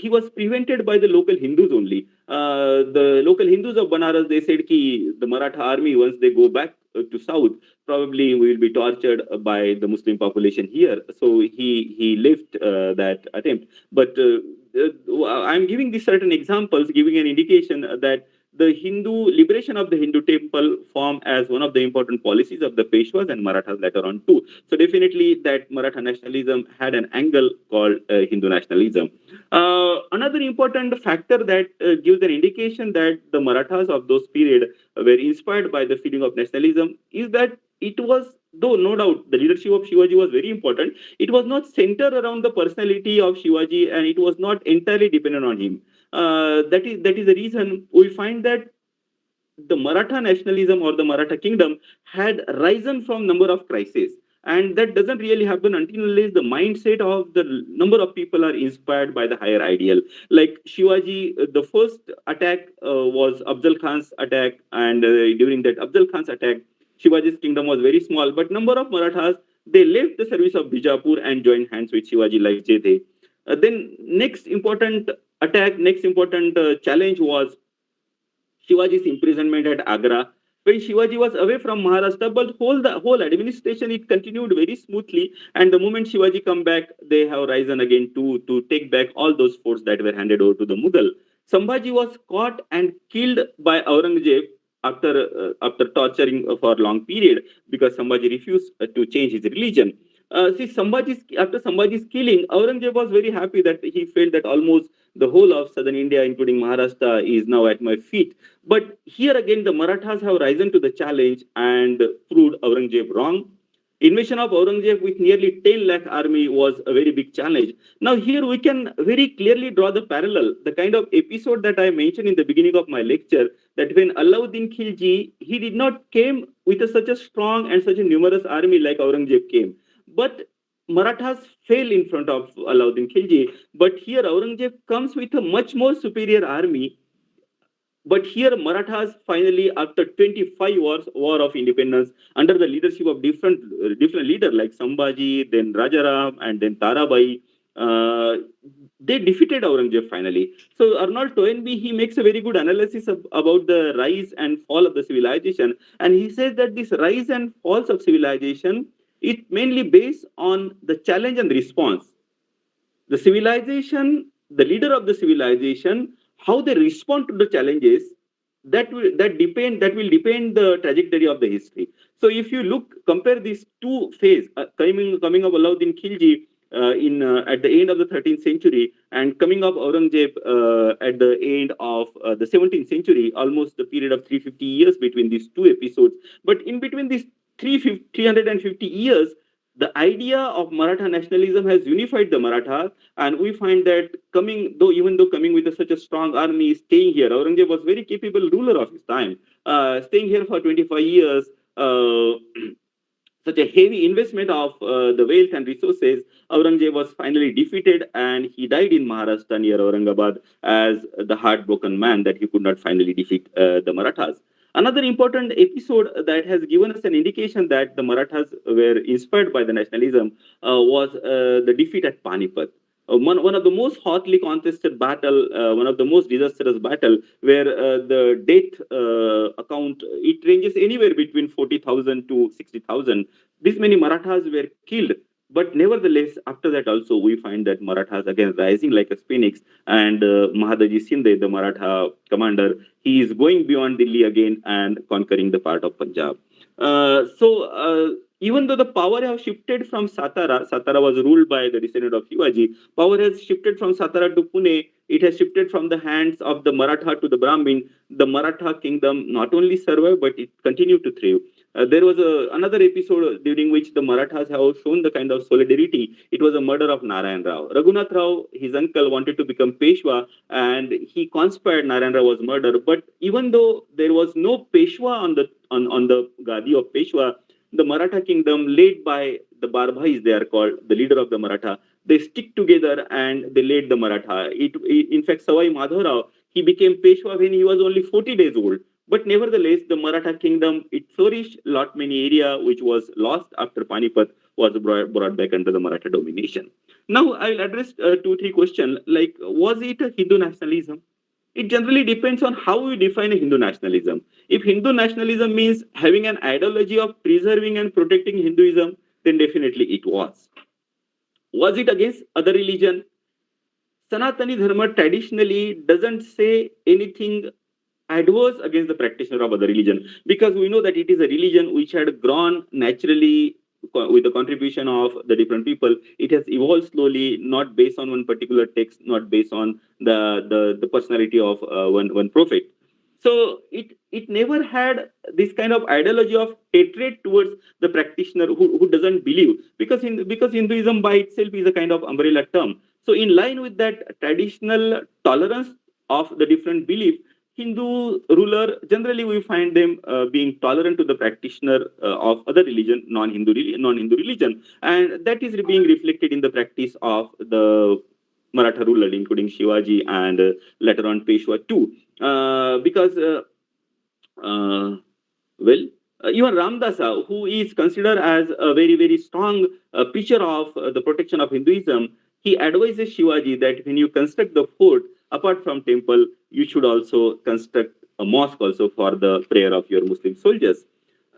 was prevented by the local Hindus only. The local Hindus of Banaras, they said ki the Maratha army, once they go back to south, probably we will be tortured by the Muslim population here. So he left that attempt. But I'm giving these certain examples, giving an indication that the Hindu liberation of the Hindu temple formed as one of the important policies of the Peshwas and Marathas later on too. So definitely that Maratha nationalism had an angle called Hindu nationalism. Another important factor that gives an indication that the Marathas of those period were inspired by the feeling of nationalism is that it was, though no doubt the leadership of Shivaji was very important, it was not centered around the personality of Shivaji, and it was not entirely dependent on him. That is the reason we find that the Maratha nationalism or the Maratha kingdom had risen from number of crises. And that doesn't really happen until unless the mindset of the number of people are inspired by the higher ideal. Like Shivaji, the first attack was Afzal Khan's attack, and during that Afzal Khan's attack, Shivaji's kingdom was very small, but number of Marathas, they left the service of Bijapur and joined hands with Shivaji like Jethe. Then next important attack, next important challenge was Shivaji's imprisonment at Agra. When Shivaji was away from Maharashtra, but the whole administration, it continued very smoothly. And the moment Shivaji come back, they have risen again to take back all those forts that were handed over to the Mughal. Sambhaji was caught and killed by Aurangzeb after torturing for a long period, because Sambhaji refused to change his religion. After Sambhaji's killing, Aurangzeb was very happy that he felt that almost the whole of southern India, including Maharashtra, is now at my feet. But here again, the Marathas have risen to the challenge and proved Aurangzeb wrong. Invasion of Aurangzeb with nearly 10 lakh army was a very big challenge. Now here we can very clearly draw the parallel, the kind of episode that I mentioned in the beginning of my lecture, that when Alauddin Khilji, he did not came with such a strong and such a numerous army like Aurangzeb came. But Marathas fell in front of Alauddin Khilji. But here Aurangzeb comes with a much more superior army. But here Marathas finally, after 25 war of independence, under the leadership of different leaders like Sambhaji, then Rajaram, and then Tarabai, they defeated Aurangzeb finally. So Arnold Toynbee, he makes a very good analysis about the rise and fall of the civilization. And he says that this rise and falls of civilization, it mainly based on the challenge and the response. The civilization, the leader of the civilization, how they respond to the challenges, that will depend the trajectory of the history. So if you compare these two phases, coming of Alauddin Khilji at the end of the 13th century, and coming of Aurangzeb at the end of the 17th century, almost the period of 350 years between these two episodes. But in between these 350 years, the idea of Maratha nationalism has unified the Marathas, and we find that even though coming with such a strong army, staying here, Aurangzeb was very capable ruler of his time, staying here for 25 years. Such a heavy investment of the wealth and resources, Aurangzeb was finally defeated and he died in Maharashtra near Aurangabad as the heartbroken man that he could not finally defeat the Marathas. Another important episode that has given us an indication that the Marathas were inspired by the nationalism was the defeat at Panipat. One of the most hotly contested battle, one of the most disastrous battle, where the death account, it ranges anywhere between 40,000 to 60,000. This many Marathas were killed, but nevertheless, after that also we find that Marathas again rising like a phoenix, and Mahadaji Shinde, the Maratha commander, he is going beyond Delhi again and conquering the part of Punjab. Even though the power has shifted from Satara was ruled by the descendant of Shivaji, power has shifted from Satara to Pune, it has shifted from the hands of the Maratha to the Brahmin. The Maratha kingdom not only survived, but it continued to thrive. There was another episode during which the Marathas have shown the kind of solidarity. It was a murder of Narayan Rao. Raghunath Rao, his uncle, wanted to become Peshwa, and he conspired. Narayan Rao was murdered. But even though there was no Peshwa on the Gadi of Peshwa, the Maratha kingdom, led by the Barbhais, they are called, the leader of the Maratha, they stick together and they led the Maratha. In fact, Savai Madhavrao, he became Peshwa when he was only 40 days old. But nevertheless, the Maratha kingdom, it flourished. Lot many area which was lost after Panipat was brought back under the Maratha domination. Now, I will address 2-3 questions like, was it a Hindu nationalism? It generally depends on how we define a Hindu nationalism. If Hindu nationalism means having an ideology of preserving and protecting Hinduism, then definitely it was. Was it against other religion? Sanatani Dharma traditionally doesn't say anything adverse against the practitioner of other religion, because we know that it is a religion which had grown naturally with the contribution of the different people. It has evolved slowly, not based on one particular text, not based on the personality of one prophet. So it never had this kind of ideology of hatred towards the practitioner who doesn't believe, because Hinduism by itself is a kind of umbrella term. So in line with that traditional tolerance of the different belief, Hindu ruler, generally we find them being tolerant to the practitioner of other religion, non-Hindu religion, and that is being reflected in the practice of the Maratha ruler, including Shivaji and later on Peshwa too. Even Ramdasa, who is considered as a very, very strong preacher of the protection of Hinduism, he advises Shivaji that when you construct the fort, apart from temple, you should also construct a mosque also for the prayer of your Muslim soldiers.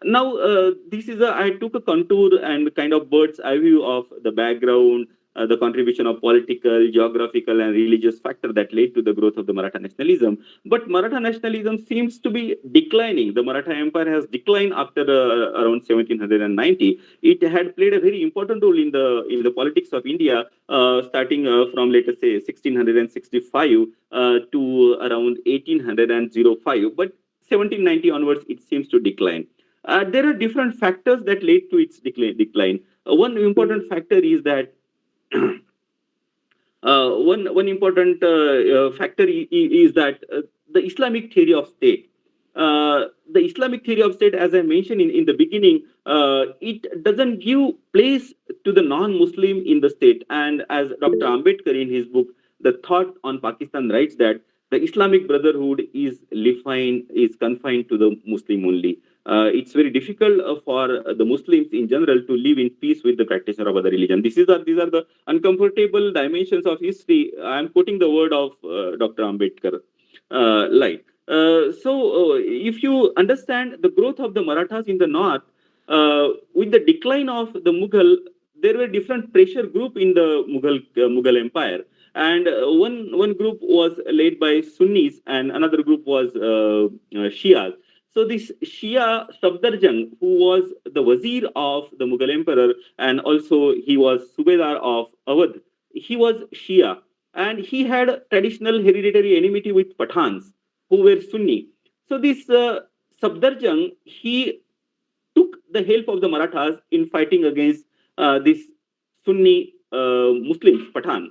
Now, I took a contour and kind of bird's eye view of the background, the contribution of political, geographical, and religious factor that led to the growth of the Maratha nationalism. But Maratha nationalism seems to be declining. The Maratha Empire has declined after around 1790. It had played a very important role in the politics of India, starting from, let us say, 1665 to around 1805. But 1790 onwards, it seems to decline. There are different factors that led to its decline. One important factor is that one important factor is that the Islamic theory of state. The Islamic theory of state, as I mentioned in the beginning, it doesn't give place to the non-Muslim in the state. And as Dr. Ambedkar in his book, The Thought on Pakistan, writes that the Islamic Brotherhood is confined to the Muslim only. It's very difficult for the Muslims in general to live in peace with the practitioner of other religion. These are the uncomfortable dimensions of history. I am quoting the word of Dr. Ambedkar. If you understand the growth of the Marathas in the north, with the decline of the Mughal, there were different pressure group in the Mughal Empire. And one group was led by Sunnis and another group was Shias. So this Shia Safdarjung, who was the Wazir of the Mughal Emperor, and also he was Subedar of Awadh, he was Shia, and he had traditional hereditary enmity with Pathans, who were Sunni. So this Safdarjung, he took the help of the Marathas in fighting against this Sunni Muslims, Pathan.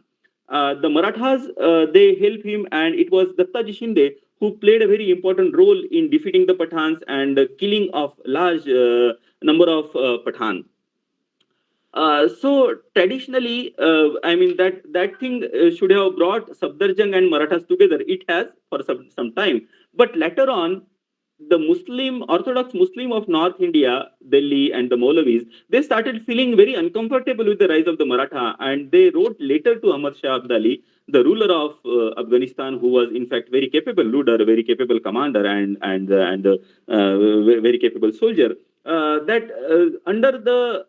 The Marathas, they helped him, and it was Dattaji Shinde who played a very important role in defeating the Pathans and killing of large number of Pathan. So traditionally, I mean that thing should have brought Safdarjung and Marathas together. It has for some time, but later on, the Muslim Orthodox Muslim of North India, Delhi, and the Maulavis, they started feeling very uncomfortable with the rise of the Maratha, and they wrote later to Ahmad Shah Abdali, the ruler of Afghanistan, who was in fact very capable leader, very capable commander, and very capable soldier. That under the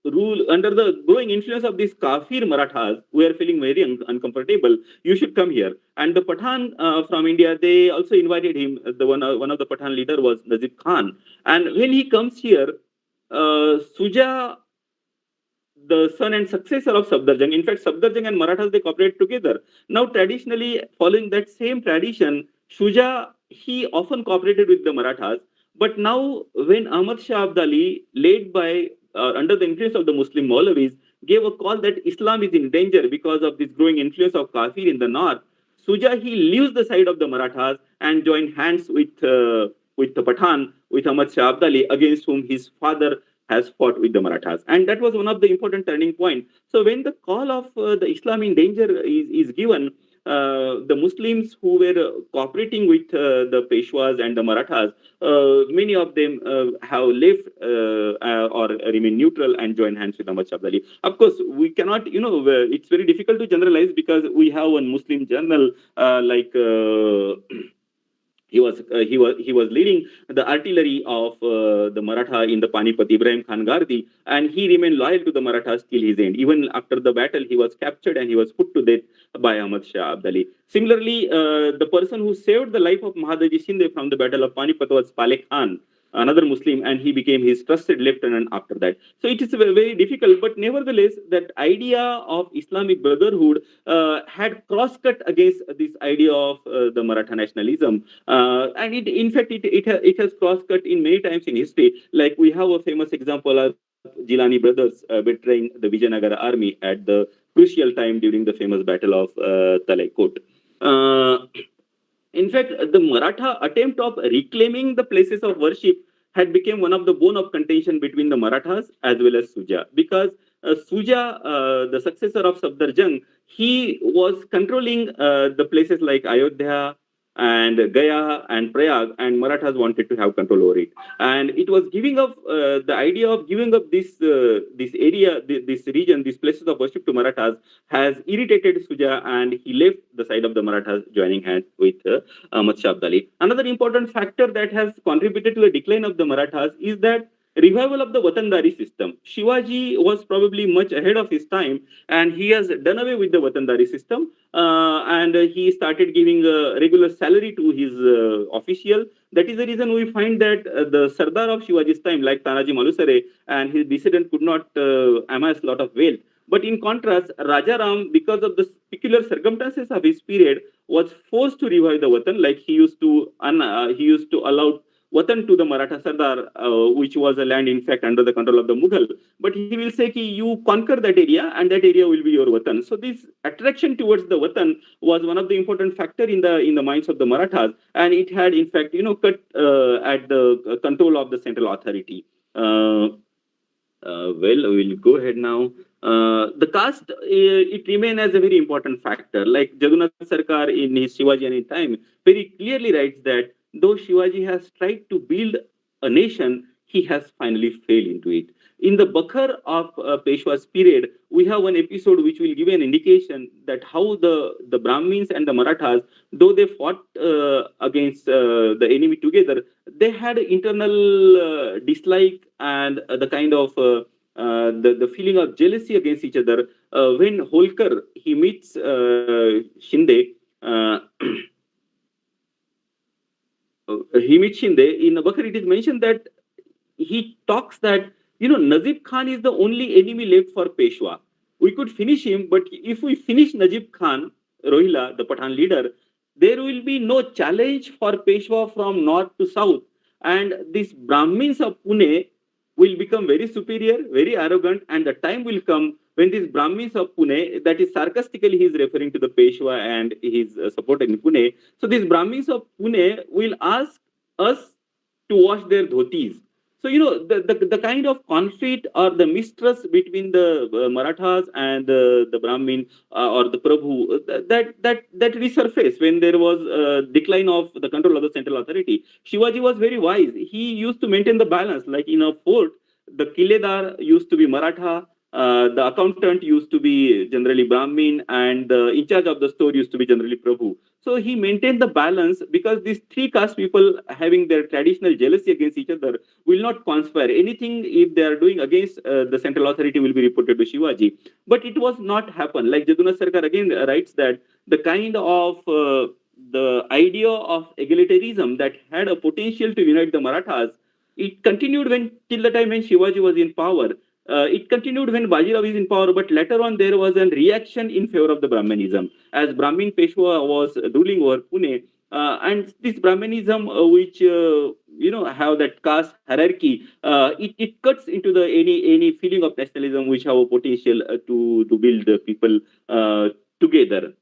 rule, under the growing influence of these Kafir Marathas, we are feeling very uncomfortable. You should come here. And the Pathan from India, they also invited him. The one of the Pathan leader was Nazib Khan. And when he comes here, Suja, the son and successor of Safdarjung. In fact, Safdarjung and Marathas, they cooperate together. Now, traditionally, following that same tradition, Shuja, he often cooperated with the Marathas. But now, when Ahmad Shah Abdali, led by, under the influence of the Muslim Maulavis, gave a call that Islam is in danger because of this growing influence of Kafir in the north, Suja, he leaves the side of the Marathas and joined hands with the Pathan, with Ahmad Shah Abdali, against whom his father has fought with the Marathas. And that was one of the important turning points. So when the call of the Islam in danger is given, the Muslims who were cooperating with the Peshwas and the Marathas, many of them have left or remain neutral and join hands with Ahmad Shah Abdali. Of course, we cannot, it's very difficult to generalize because we have one Muslim journal like he was leading the artillery of the Maratha in the Panipat, Ibrahim Khan Gardi, and he remained loyal to the Marathas till his end. Even after the battle, he was captured and he was put to death by Ahmad Shah Abdali. Similarly, the person who saved the life of Mahadaji Shinde from the Battle of Panipat was Palek Khan, another Muslim, and he became his trusted lieutenant after that. So it is very difficult, but nevertheless, that idea of Islamic brotherhood had cross-cut against this idea of the Maratha nationalism, and in fact, it has cross-cut in many times in history. Like we have a famous example of Jilani brothers betraying the Vijayanagara army at the crucial time during the famous battle of Talaikot. Uh, in fact, the Maratha attempt of reclaiming the places of worship had become one of the bone of contention between the Marathas as well as Suja, because Suja, the successor of Safdarjung, he was controlling the places like Ayodhya and Gaya and Prayag, and Marathas wanted to have control over it. And it was giving up the idea of giving up this area, this region, these places of worship to Marathas has irritated Suja, and he left the side of the Marathas, joining hands with Ahmad Shah Abdali. Another important factor that has contributed to the decline of the Marathas is that revival of the Watandari system. Shivaji was probably much ahead of his time, and he has done away with the Watandari system, and he started giving a regular salary to his official. That is the reason we find that the Sardar of Shivaji's time, like Tanaji Malusare, and his descendant could not amass a lot of wealth. But in contrast, Rajaram, because of the peculiar circumstances of his period, was forced to revive the Watan. Like he used to allow Watan to the Maratha Sardar, which was a land in fact under the control of the Mughal. But he will say, ki, you conquer that area, and that area will be your Watan. So this attraction towards the Watan was one of the important factor in the minds of the Marathas, and it had in fact cut at the control of the central authority. Well, we'll go ahead now. The caste, it remained as a very important factor. Like Jagannath Sarkar in his Shivaji and in time very clearly writes that though Shivaji has tried to build a nation, he has finally failed into it. In the Bakhar of Peshwa's period, we have one episode which will give an indication that how the Brahmins and the Marathas, though they fought against the enemy together, they had internal dislike and the kind of the feeling of jealousy against each other. When Holkar he meets Shinde, Himit Shinde, in Bakar, it is mentioned that he talks that Najib Khan is the only enemy left for Peshwa. We could finish him, but if we finish Najib Khan, Rohila, the Pathan leader, there will be no challenge for Peshwa from north to south, and these Brahmins of Pune will become very superior, very arrogant, and the time will come when these Brahmins of Pune, that is sarcastically he is referring to the Peshwa and his supporter in Pune. So these Brahmins of Pune will ask us to wash their dhotis. So the kind of conflict or the mistrust between the Marathas and the Brahmin or the Prabhu that resurfaced when there was a decline of the control of the central authority. Shivaji was very wise. He used to maintain the balance. Like in a fort, the Kiledar used to be Maratha, the accountant used to be generally Brahmin, and the in charge of the store used to be generally Prabhu. So he maintained the balance because these three caste people having their traditional jealousy against each other will not conspire. Anything if they are doing against the central authority will be reported to Shivaji. But it was not happen. Like Jadunath Sarkar again writes that the kind of the idea of egalitarianism that had a potential to unite the Marathas, it continued when till the time when Shivaji was in power. It continued when Bajirao is in power, but later on there was a reaction in favor of the Brahmanism as Brahmin Peshwa was ruling over Pune. And this Brahmanism, which have that caste hierarchy, it cuts into the any feeling of nationalism which have a potential to build the people together.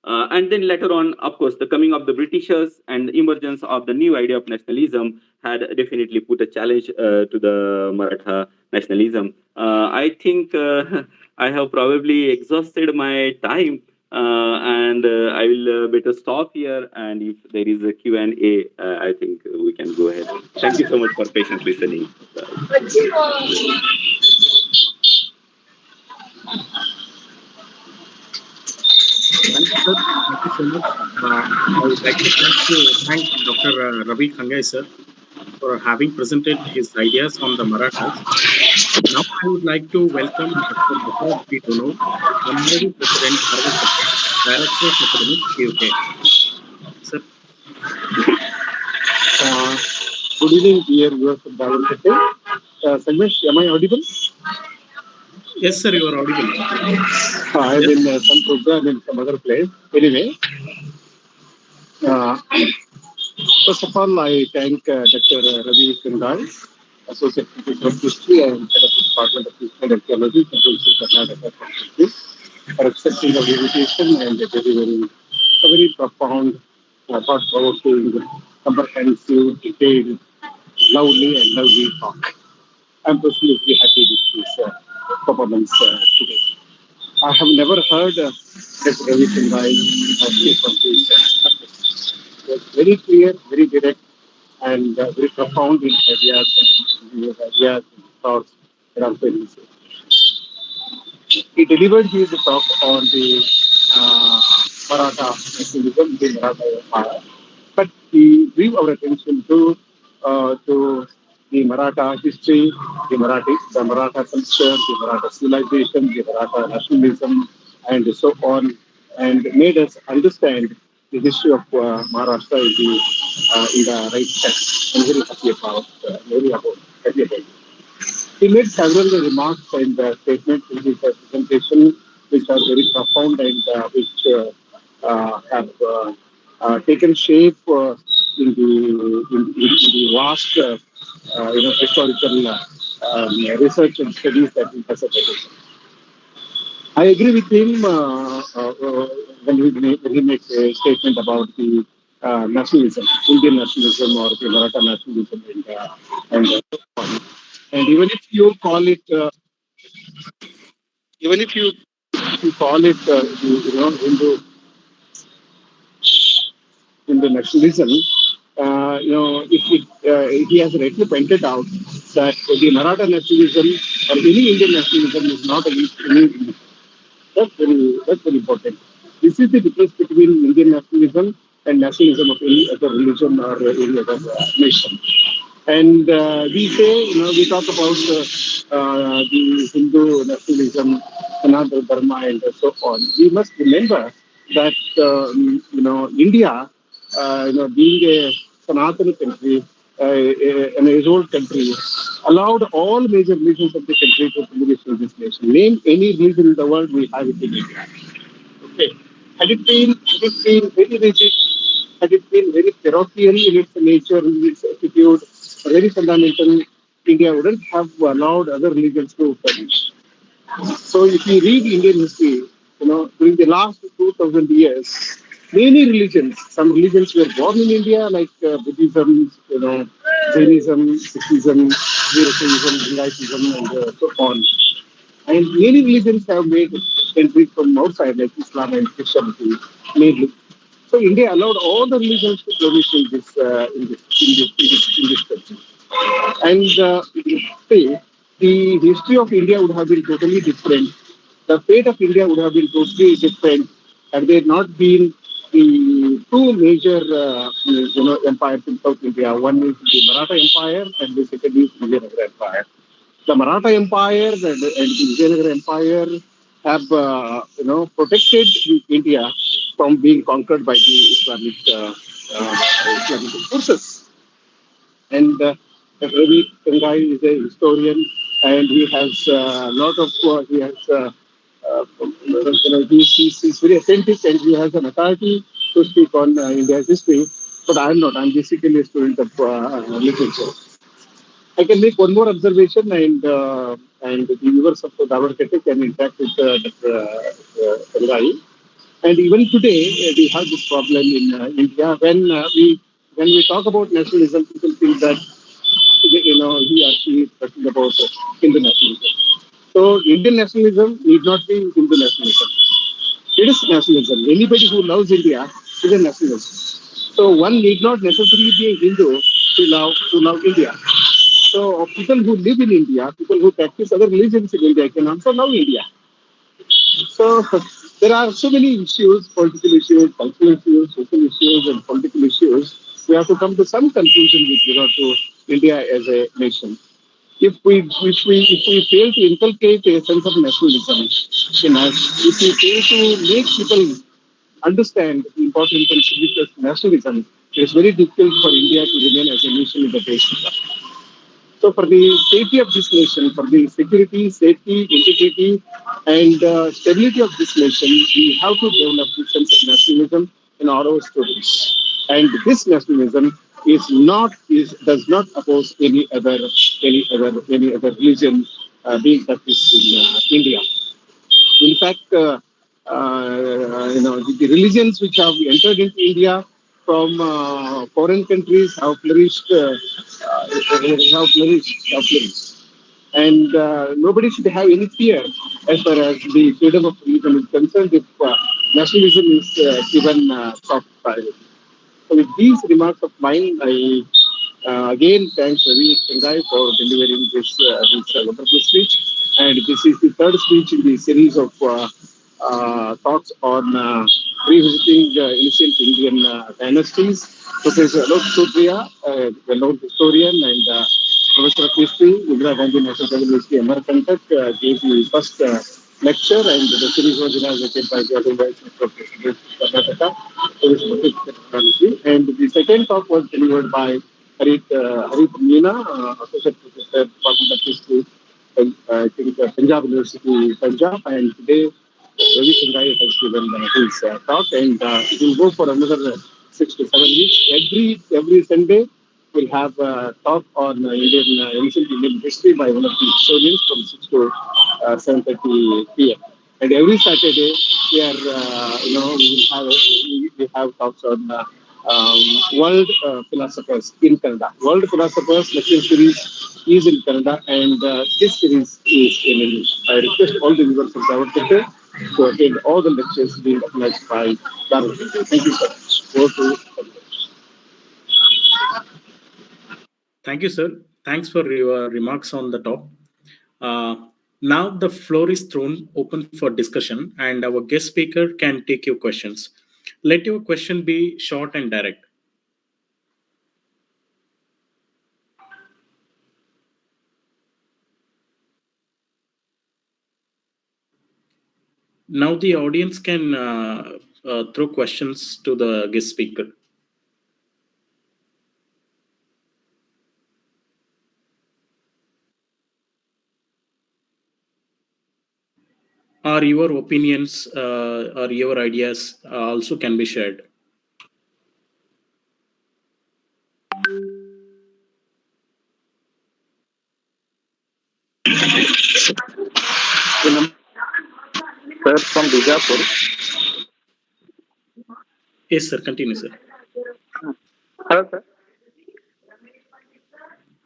And then later on, of course, the coming of the Britishers and the emergence of the new idea of nationalism had definitely put a challenge to the Maratha nationalism. I think I have probably exhausted my time, and I will better stop here. And if there is a Q&A, I think we can go ahead. Thank you so much for patient listening. Thank you, sir. Thank you so much. I would like to thank Dr. Ravi KHANGAI, sir, for having presented his ideas on the Marathas. Now, I would like to welcome Dr. Bharat P. Dono, Honorary President, Bharat Sector, Director of Academics, UK. Sir, Good evening, dear viewers of Bharat. Sangesh, am I audible? yes, sir, you are audible. I have been some program in some other place. Anyway, uh, first of all, I thank Dr. Ravi Kangai, Associate Professor of History and Head of the Department of History and Archaeology, University of Karnataka, for accepting the invitation and delivering a very profound, thought-provoking, comprehensive, detailed, lovely talk. I'm personally very happy with this performance today. I have never heard Dr. Ravi Kangai speak on this subject. It was very clear, very direct, and very profound in ideas and thoughts and also in his. He delivered his talk on the Maratha nationalism, the Maratha Empire, but he drew our attention to the Maratha history, the Maratha culture, the Maratha civilization, the Maratha nationalism, and so on, and made us understand the history of Maharashtra in the right step. I'm very happy happy about it. He made several remarks and statements in his presentation, which are very profound and which have taken shape in the vast, historical research and studies that he has undertaken. I agree with him when he makes a statement about the nationalism, Indian nationalism or the Maratha nationalism, and and even if you call it, even if you call it, Hindu nationalism, he has rightly pointed out that the Maratha nationalism or any Indian nationalism is not against any religion. That's very important. This is the difference between Indian nationalism and nationalism of any other religion or any other nation. And we say, we talk about the Hindu nationalism, Sanatana Dharma, and so on. We must remember that, India, being Sanatana country, an age-old country, allowed all major religions of the country to flourish in this nation. Name any religion in the world, we have it in India. Okay. Had it been very rigid, had it been very parochial in its nature, in its attitude, very fundamental, India wouldn't have allowed other religions to flourish. So if you read Indian history, during the last 2000 years, many religions, some religions were born in India, like Buddhism, Jainism, Sikhism, Veerasaism, Lingaism, and so on. And many religions have made entries from outside, like Islam and Christianity, mainly. So India allowed all the religions to flourish in this country. And say the history of India would have been totally different. The fate of India would have been totally different had there not been the two major empires in South India. One is the Maratha Empire, and the second is Vijayanagara Empire. The Maratha Empire and the Vijayanagara Empire have protected India from being conquered by the Islamic forces. And Ravi Kangai is a historian, and he has a lot of he's very authentic, and he has an authority to speak on India's history. But I'm not. I'm basically a student of literature. I can make one more observation, and the viewers of Davarkete can interact with Dr. Kangai. And even today, we have this problem in India. When we talk about nationalism, people think that he or she is talking about Hindu nationalism. So Indian nationalism need not be Hindu nationalism. It is nationalism. Anybody who loves India is a nationalist. So one need not necessarily be a Hindu to love India. So people who live in India, people who practice other religions in India can also love India. So there are so many issues, political issues, cultural issues, social issues, and political issues. We have to come to some conclusion with regard to India as a nation. If we fail to inculcate a sense of nationalism in us, if we fail to make people understand the importance and significance of nationalism, it is very difficult for India to remain as a nation in the days to come. So, for the safety of this nation, for the security, safety, integrity, and stability of this nation, we have to develop this sense of nationalism in all our students. And this nationalism does not oppose any other religion being practiced in India. In fact, the religions which have entered into India from foreign countries have flourished, and nobody should have any fear as far as the freedom of religion is concerned if nationalism is given soft priority. So with these remarks of mine, I again thank Ravi Kangai for delivering this wonderful speech. And this is the third speech in the series of talks on revisiting ancient Indian dynasties. Professor Alok Sutria, well-known historian and professor of history, Indira Gandhi National University, Amarkantak, gave the first lecture, and the series was inaugurated by the other vice Professor Karnataka, technology. And the second talk was delivered by Harit Meena, Associate Professor, Department of History, I think Punjab University, Punjab. And today, Ravi Kangai has given his talk, and it will go for another 6 to 7 weeks. Every Sunday, we'll have a talk on ancient Indian history by one of the historians from 6 to 7:30 p.m. And every Saturday, we have talks on world philosophers in Canada. World philosophers lecture series is in Canada, and this series is in English. I request all the viewers of Darwin Center to attend all the lectures being organized by Darwin Center. Thank you so much. Over to Thank you, sir. Thanks for your remarks on the top. Uh, Now the floor is thrown open for discussion, and our guest speaker can take your questions. Let your question be short and direct. Now the audience can throw questions to the guest speaker. or your opinions or your ideas also can be shared. Sir from Bijapur. Yes, sir. Continue, sir. Hello, sir.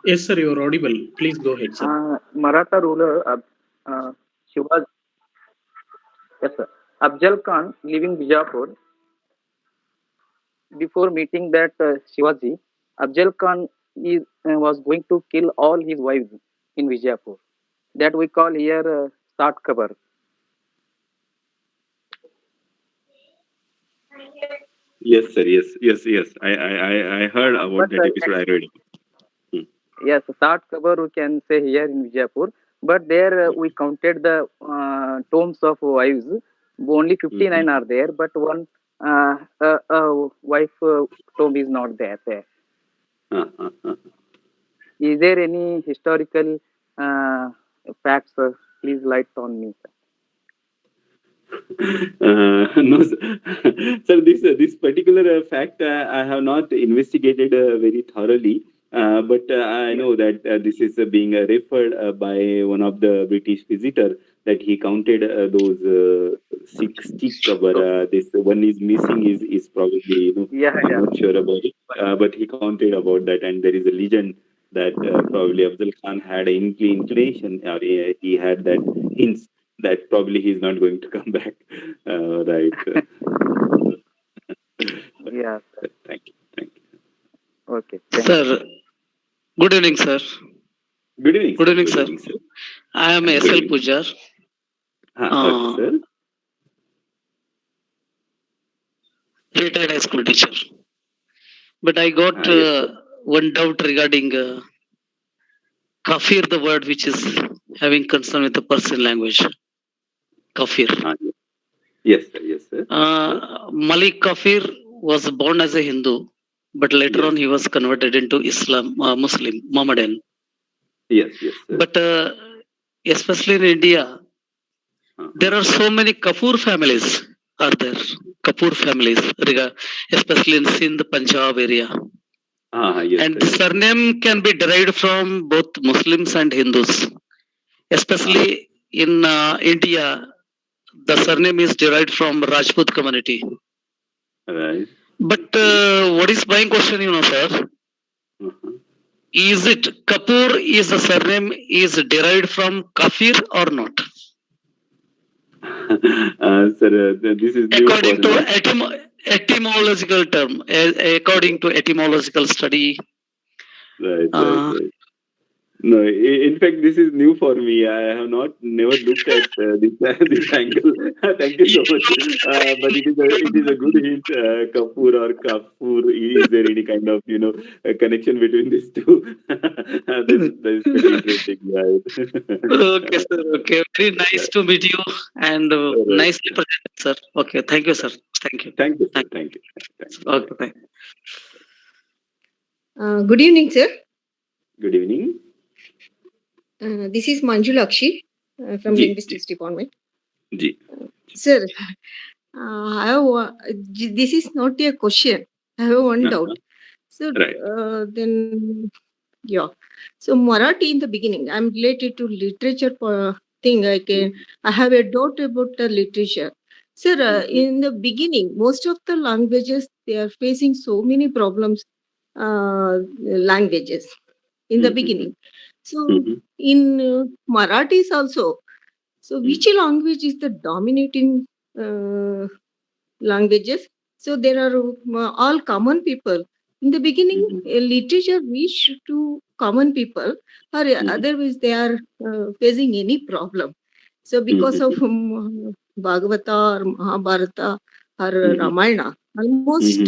Yes, sir. You are audible. Please go ahead, sir. Maratha ruler Shivaji. Yes, sir. Afzal Khan leaving Bijapur. Before meeting that Shivaji, Afzal Khan was going to kill all his wives in Bijapur. That we call here Sat Kabar. Yes, sir. Yes. I heard about But that episode. I read it. Hmm. yes, Sat Kabar we can say here in Bijapur. But there we counted the tombs of wives. Only 59 Mhm. are there, but one wife tomb is not there. Uh. Is there any historical uh, facts? Please light on me, sir. No, sir. Sir, this particular fact I have not investigated very thoroughly, but I Yes. know that this is being referred by one of the British visitor that he counted those six stick cover. So, This one is missing is probably, yeah, I'm yeah. not sure about it, but he counted about that, and there is a legend that probably Abdul Khan had an inclination, or he had that hints that probably he's not going to come back. Right. Yeah. Thank you. Thank you. Okay. Thank you. Sir, good evening, sir. Good evening, Good sir. evening, Good sir. evening, sir. I am Good SL evening. Pujar, Okay, sir. retired high school teacher. But I got Yes, sir. one doubt regarding kafir, the word which is having concern with the Persian language. Kafir. Yes. Yes, sir. Yes, sir. Malik Kafir was born as a Hindu, but later Yes. on he was converted into Islam, Muslim, Mohammedan. Yes, sir. But especially in India, there are so many Kapoor families. Are there Kapoor families, especially in Sindh, Punjab area, Yes, and sir. the Yes. surname can be derived from both Muslims and Hindus. Especially in India, the surname is derived from Rajput community. Right. But what is my question, sir? Is it Kapoor is the surname is derived from Kafir or not? Sir, this is new for According to me. etymological term, according to etymological study. Right. No, in fact, this is new for me. I have never looked at this this angle. Thank you so much. But it is a good hint. Kapoor or Kafur. Is there any kind of a connection between these two? That is pretty interesting. Right. Okay, sir. Okay, very nice to meet you and Right. nicely presented, sir. Okay, thank you, sir. Thank you. Thank you, sir. Thank Thank you. you. Okay, thank you. Good evening, sir. Good evening. This is Manju Lakshi from Ji. Linguistics Department. Ji. Sir, this is not a question. I have one doubt. So, Right. then, yeah. So, Marathi in the beginning, I'm related to literature thing. I have a doubt about the literature. Sir, in the beginning, most of the languages, they are facing so many problems, languages in the beginning. So, in Marathis also, so which language is the dominating languages? So there are all common people. In the beginning, literature reached to common people, or otherwise they are facing any problem. So because of Bhagavata or Mahabharata or Ramayana, almost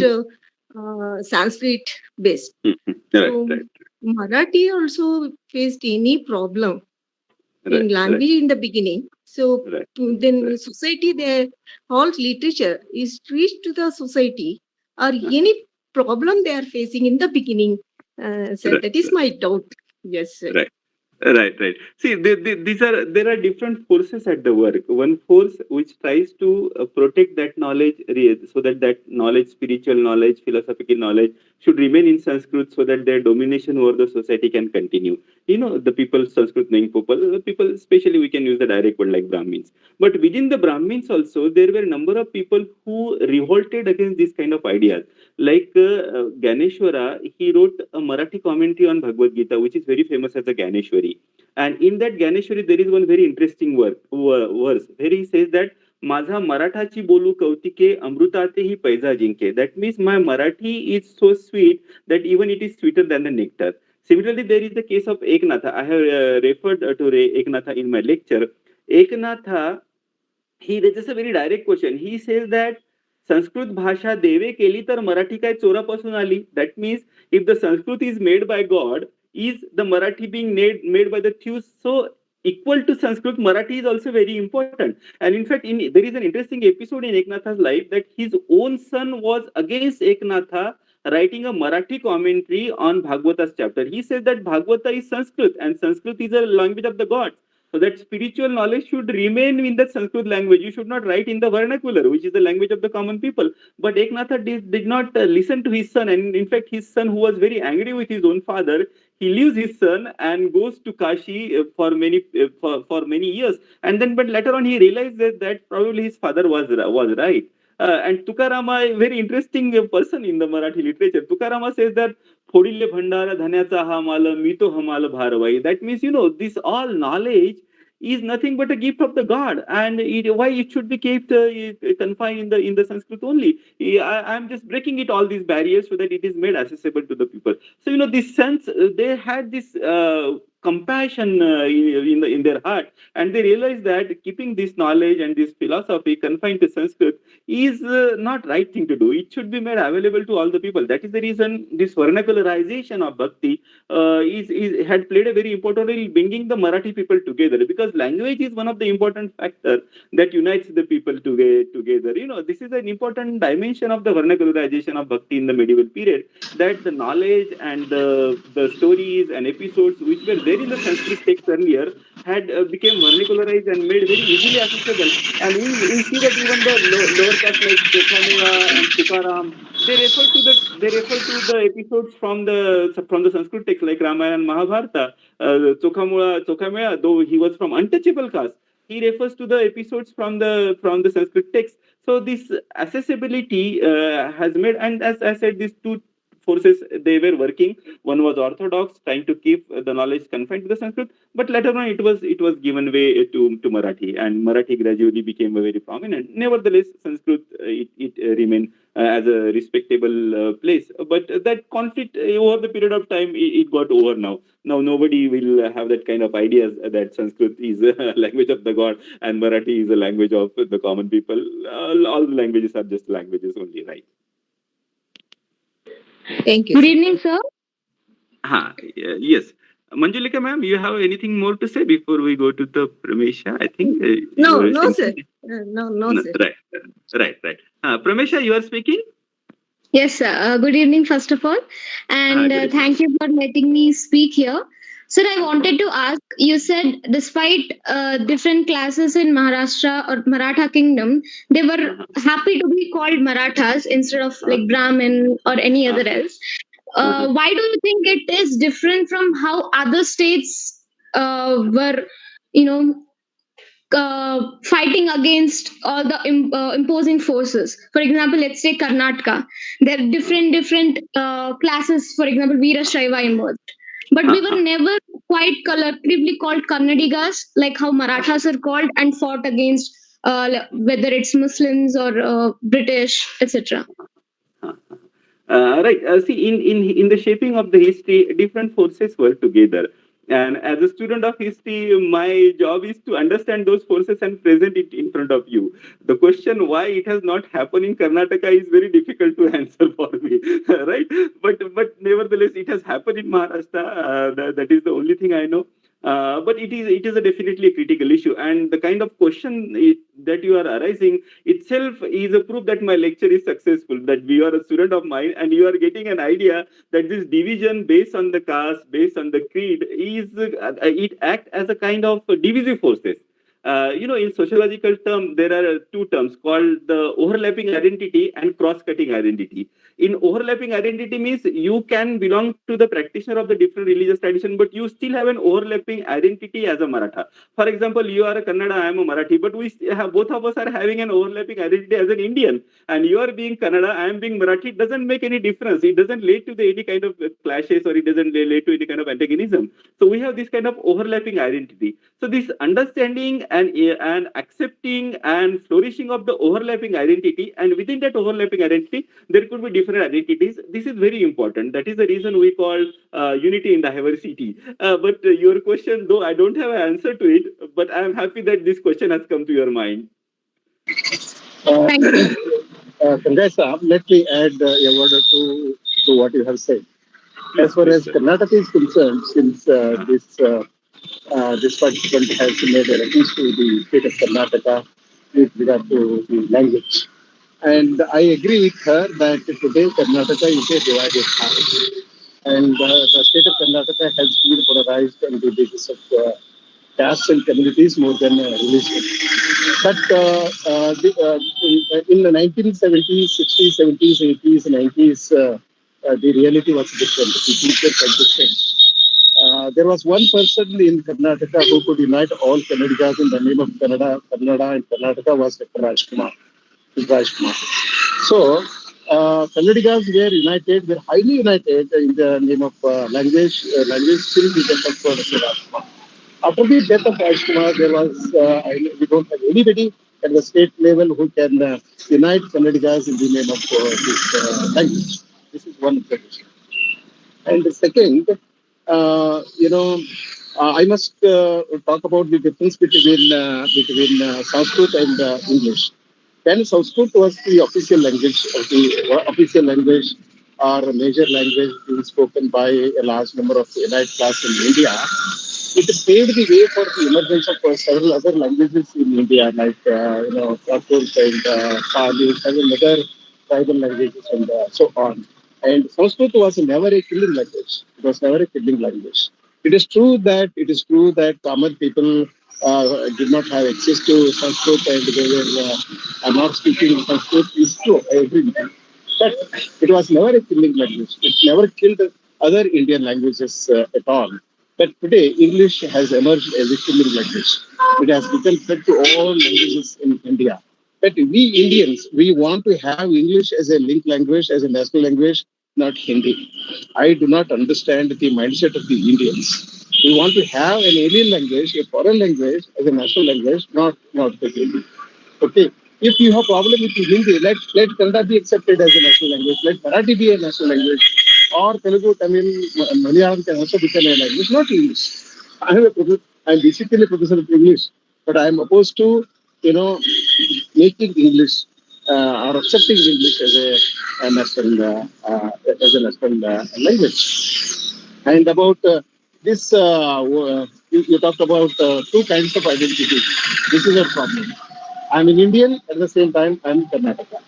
Sanskrit based. So Marathi also faced any problem in language in the beginning. So then society, there, all literature is reached to the society or any problem they are facing in the beginning. So that is my doubt. Yes, sir. Right. Right, right. See, there are different forces at the work. One force which tries to protect that knowledge, so that knowledge, spiritual knowledge, philosophical knowledge, should remain in Sanskrit, so that their domination over the society can continue. The people, Sanskrit knowing people, especially we can use the direct word like Brahmins. But within the Brahmins also, there were a number of people who revolted against this kind of ideas. Like Ganeshwara, he wrote a Marathi commentary on Bhagavad Gita, which is very famous as a Ganeshwari. And in that Ganeshwari, there is one very interesting verse where he says that माझा मराठाची बोलू कौतिके अमृतातेही पैजा जिंके. That means my Marathi is so sweet that even it is sweeter than the nectar. Similarly, there is the case of Eknatha. I have referred to Eknatha in my lecture. Eknatha, he raises a very direct question. He says that Sanskrit भाषा देवे केली तर मराठी काय चोरापासून आली. That means if the Sanskrit is made by God, is the Marathi being made by the thieves? So equal to Sanskrit, Marathi is also very important. And in fact, there is an interesting episode in Eknatha's life that his own son was against Eknatha, writing a Marathi commentary on Bhagavata's chapter. He says that Bhagavata is Sanskrit and Sanskrit is a language of the gods. So that spiritual knowledge should remain in the Sanskrit language. You should not write in the vernacular, which is the language of the common people. But Eknatha did not listen to his son. And in fact, his son, who was very angry with his own father, he leaves his son and goes to Kashi for many years. And then, but later on, he realized that probably his father was right. And Tukarama, a very interesting person in the Marathi literature. Tukarama says that फोडिल्य भंडार धन्याचा हा माल मी तो हमाल भारवाई. That means, this all knowledge is nothing but a gift of the God, and why it should be kept confined in the Sanskrit only. I am just breaking all these barriers so that it is made accessible to the people. So this sense, they had this compassion in their heart, and they realized that keeping this knowledge and this philosophy confined to Sanskrit is not right thing to do. It should be made available to all the people. That is the reason this vernacularization of bhakti had played a very important role in bringing the Marathi people together, because language is one of the important factors that unites the people together. This is an important dimension of the vernacularization of bhakti in the medieval period, that the knowledge and the stories and episodes which were there in the Sanskrit text earlier had became vernacularized and made very easily accessible. And we see that even the lower caste like Chokhamula and Tukaram, they refer to the episodes from the Sanskrit text like Ramayana and Mahabharata. Chokhamula, though he was from untouchable caste, he refers to the episodes from the Sanskrit text. So this accessibility has made, and as I said, these two forces, they were working. One was orthodox, trying to keep the knowledge confined to the Sanskrit, but later on it was given way to Marathi, and Marathi gradually became a very prominent. Nevertheless, Sanskrit it remained as a respectable place. But that conflict over the period of time, it got over now. Now nobody will have that kind of ideas that Sanskrit is a language of the god and Marathi is a language of the common people. All the languages are just languages only, right? Thank you. Good evening, sir. Yes. Manjulika ma'am, you have anything more to say before we go to the Pramesha? I think No, sir. No, sir. Right. Pramesha, you are speaking? Yes, sir. Good evening, first of all. And good evening. thank you for letting me speak here. Sir, I wanted to ask, you said despite different classes in Maharashtra or Maratha kingdom, they were happy to be called Marathas instead of like Brahmin or any other else. Why do you think it is different from how other states were, you know, fighting against all the imposing forces? For example, let's say Karnataka. There are different classes. For example, Veera Shaiva emerged, but we were never quite collectively called Kannadigas, like how Marathas are called, and fought against whether it's Muslims or British, etc. Right. See, in the shaping of the history, different forces work together. And as a student of history, my job is to understand those forces and present it in front of you. The question why it has not happened in Karnataka is very difficult to answer for me, right? But nevertheless, it has happened in Maharashtra. That is the only thing I know. But it is a definitely a critical issue, and the kind of question that you are arising itself is a proof that my lecture is successful. That you are a student of mine, and you are getting an idea that this division based on the caste, based on the creed, it act as a kind of divisive forces. In sociological term, there are two terms called the overlapping identity and cross-cutting identity. In overlapping identity means you can belong to the practitioner of the different religious tradition, but you still have an overlapping identity as a Maratha. For example, you are a Kannada, I am a Marathi, but both of us are having an overlapping identity as an Indian, and you are being Kannada, I am being Marathi. It doesn't make any difference. It doesn't lead to any kind of clashes, or it doesn't lead to any kind of antagonism. So we have this kind of overlapping identity. So this understanding and accepting and flourishing of the overlapping identity, and within that overlapping identity, there could be different identities. This is very important. That is the reason we call unity in diversity. But your question, though I don't have an answer to it, but I am happy that this question has come to your mind. Thank you. Kangai Saab, let me add a word or two to what you have said. Please, As far please, as sir. Karnataka is concerned, since this participant has made a reference to the state of Karnataka with regard to the language. And I agree with her that today Karnataka is a divided house. And the state of Karnataka has been polarized on the basis of castes and communities more than religion. But in the 1970s, 60s, 70s, 80s, 90s, the reality was different. The people were different. There was one person in Karnataka who could unite all Kannadigas in the name of Kannada and Karnataka was Dr. Rajkumar. Rajkumar. So, Kannadigas were united, were highly united in the name of language. Language still we can talk about Dr. Rajkumar. After the death of Rajkumar, there was, we don't have anybody at the state level who can unite Kannadigas in the name of this language. This is one tradition. And the second, I must talk about the difference between Sanskrit and English. Then Sanskrit was the official language of the official language or a major language being spoken by a large number of elite class in India. It paved the way for the emergence of several other languages in India, like Sanskrit and Pali, several other tribal languages, and so on. And Sanskrit was never a killing language. It was never a killing language. It is true that common people did not have access to Sanskrit and they were not speaking Sanskrit. It's true. I agree with you. But it was never a killing language. It never killed other Indian languages at all. But today, English has emerged as a killing language. It has become threat to all languages in India. But we Indians, we want to have English as a link language, as a national language, not Hindi. I do not understand the mindset of the Indians. We want to have an alien language, a foreign language, as a national language, not the Hindi. Okay. If you have problem with Hindi, let Kannada be accepted as a national language. Let Marathi be a national language. Or Telugu, Tamil, Malayalam can also become a language, not English. I'm basically a professor of English, but I am opposed to, making English or accepting English as a national language. And about this, you talked about two kinds of identity. This is a problem. I'm an Indian, at the same time, I'm Karnataka.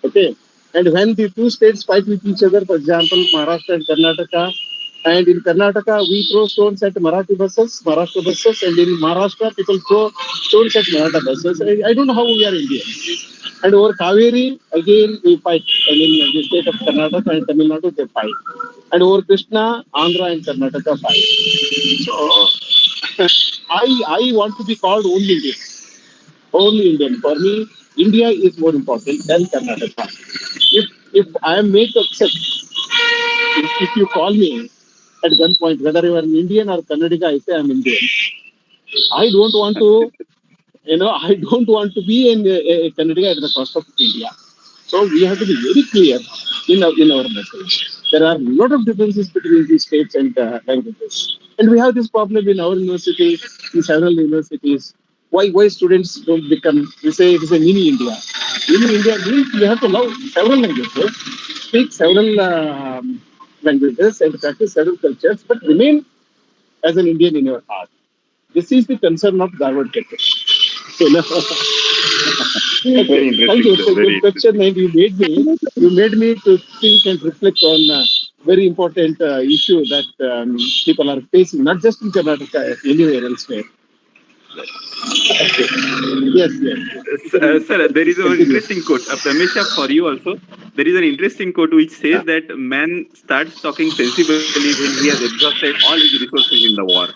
Okay. And when the two states fight with each other, for example, Maharashtra and Karnataka, and in Karnataka, we throw stones at Marathi buses, Maharashtra buses, and in Maharashtra, people throw stones at Maratha buses. I don't know how we are Indian. And over Kaveri, again, we fight. And in the state of Karnataka and Tamil Nadu, they fight. And over Krishna, Andhra and Karnataka fight. So, I want to be called only Indian. Only Indian. For me, India is more important than Karnataka. If I am made to accept, if you call me at gunpoint, whether you are an Indian or Kannadiga, I say I'm Indian. I don't want to, I don't want to be a Kannadiga at the cost of India. So we have to be very clear in our message. There are a lot of differences between these states and languages. And we have this problem in our university, in several universities. Why students don't become, we say it is a mini India. Mini India means you have to know several languages, speak several languages and practice several cultures, but remain as an Indian in your heart. This is the concern of Garvard Cafe. You know? Okay, Very thank interesting, you. sir. It's a Very good question, interesting. and you made me to think and reflect on a very important issue that people are facing, not just in Karnataka, anywhere elsewhere. Okay. Yes, yes. You can Sir, there is an continue. interesting quote. Pramesha, for you also. There is an interesting quote which says that man starts talking sensibly when he has exhausted all his resources in the war.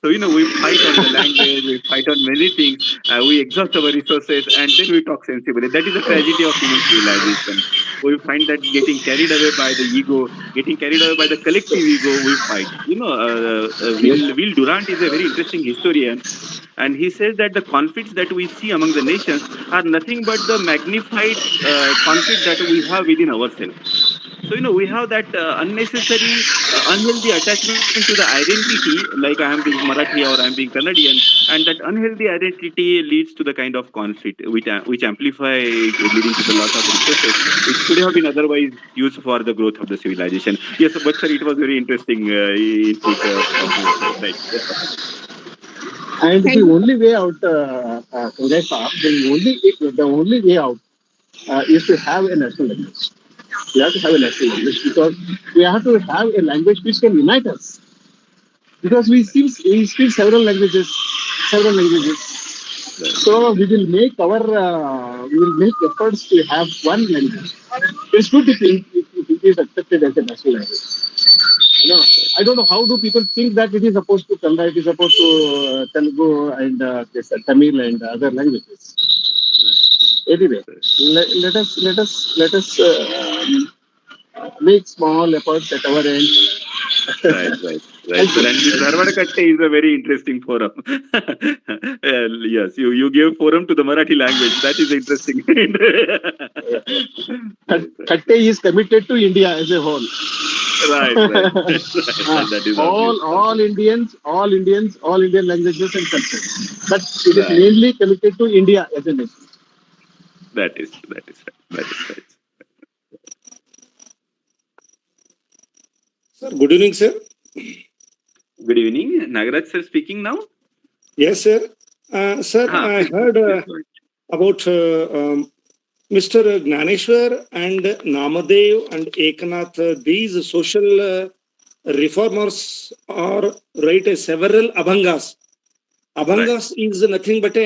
So, we fight on the language, we fight on many things, we exhaust our resources, and then we talk sensibly. That is the tragedy of human civilization. We find that getting carried away by the ego, getting carried away by the collective ego, we fight. Yes. Will Durant is a very interesting historian, and he says that the conflicts that we see among the nations are nothing but the magnified conflict that we have within ourselves. So, we have that unnecessary, unhealthy attachment to the identity, like I am being Marathi or I am being Canadian, and that unhealthy identity leads to the kind of conflict which amplify leading to the loss of resources, which could have been otherwise used for the growth of the civilization. Yes, but sir, it was very interesting input from your side, right? Yes, sir. And the Thank you. only way out, Kangaipa, the only way out is to have a national language. We have to have a national language because we have to have a language which can unite us. Because we speak several languages. Right, So we will make efforts to have one language. It's good if it is accepted as a national language. You know, I don't know how do people think that it is supposed to Kannada, it is supposed to Telugu and Tamil and other languages. Anyway, right, let us make small efforts at our end. right, Thank sir. And this you. Dharwad is a very interesting forum. Yes, you gave forum to the Marathi language. That is interesting. Right, right, Khatte is committed to India as a whole. right, right, right, right. That is obvious, All obvious. Indians, all Indian languages and cultures. But it is Right. mainly committed to India as a nation. That is right. That is right. Sir, good evening, sir. Good evening, Nagaraj sir speaking now. Yes, sir. Sir, I heard Please go ahead. about Mr. Gnaneshwar and Namadev and Eknath. These social reformers are write several abhangas. Abhangas is nothing but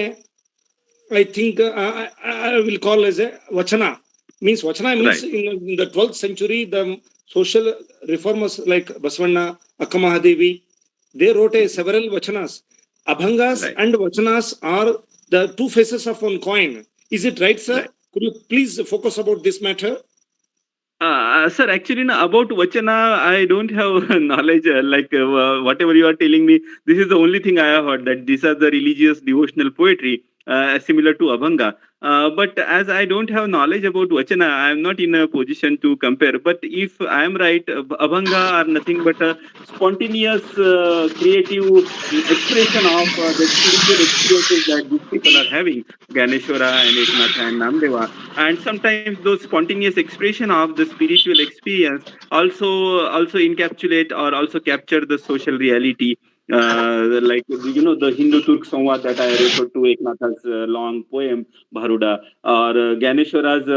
I think I will call as a vachana. Vachana means Right, in the 12th century, the social reformers like Basvanna, Akkamahadevi, they wrote several vachanas. Abhangas right, and vachanas are the two faces of one coin. Is it right, sir? right. Could you please focus about this matter? Sir, actually, about Vachana, I don't have knowledge. Whatever you are telling me, this is the only thing I have heard that these are the religious devotional poetry, similar to Abhanga. But as I don't have knowledge about Vachana, I am not in a position to compare. But if I am right, Abhanga are nothing but a spontaneous, creative expression of the spiritual experiences that these people are having, Ganeshwara and Eknath and Namdeva. And sometimes those spontaneous expression of the spiritual experience also encapsulate or also capture the social reality, like the Hindu Turk Samvad that I referred to, Eknatha's long poem Bharuda, or Ganeshwara's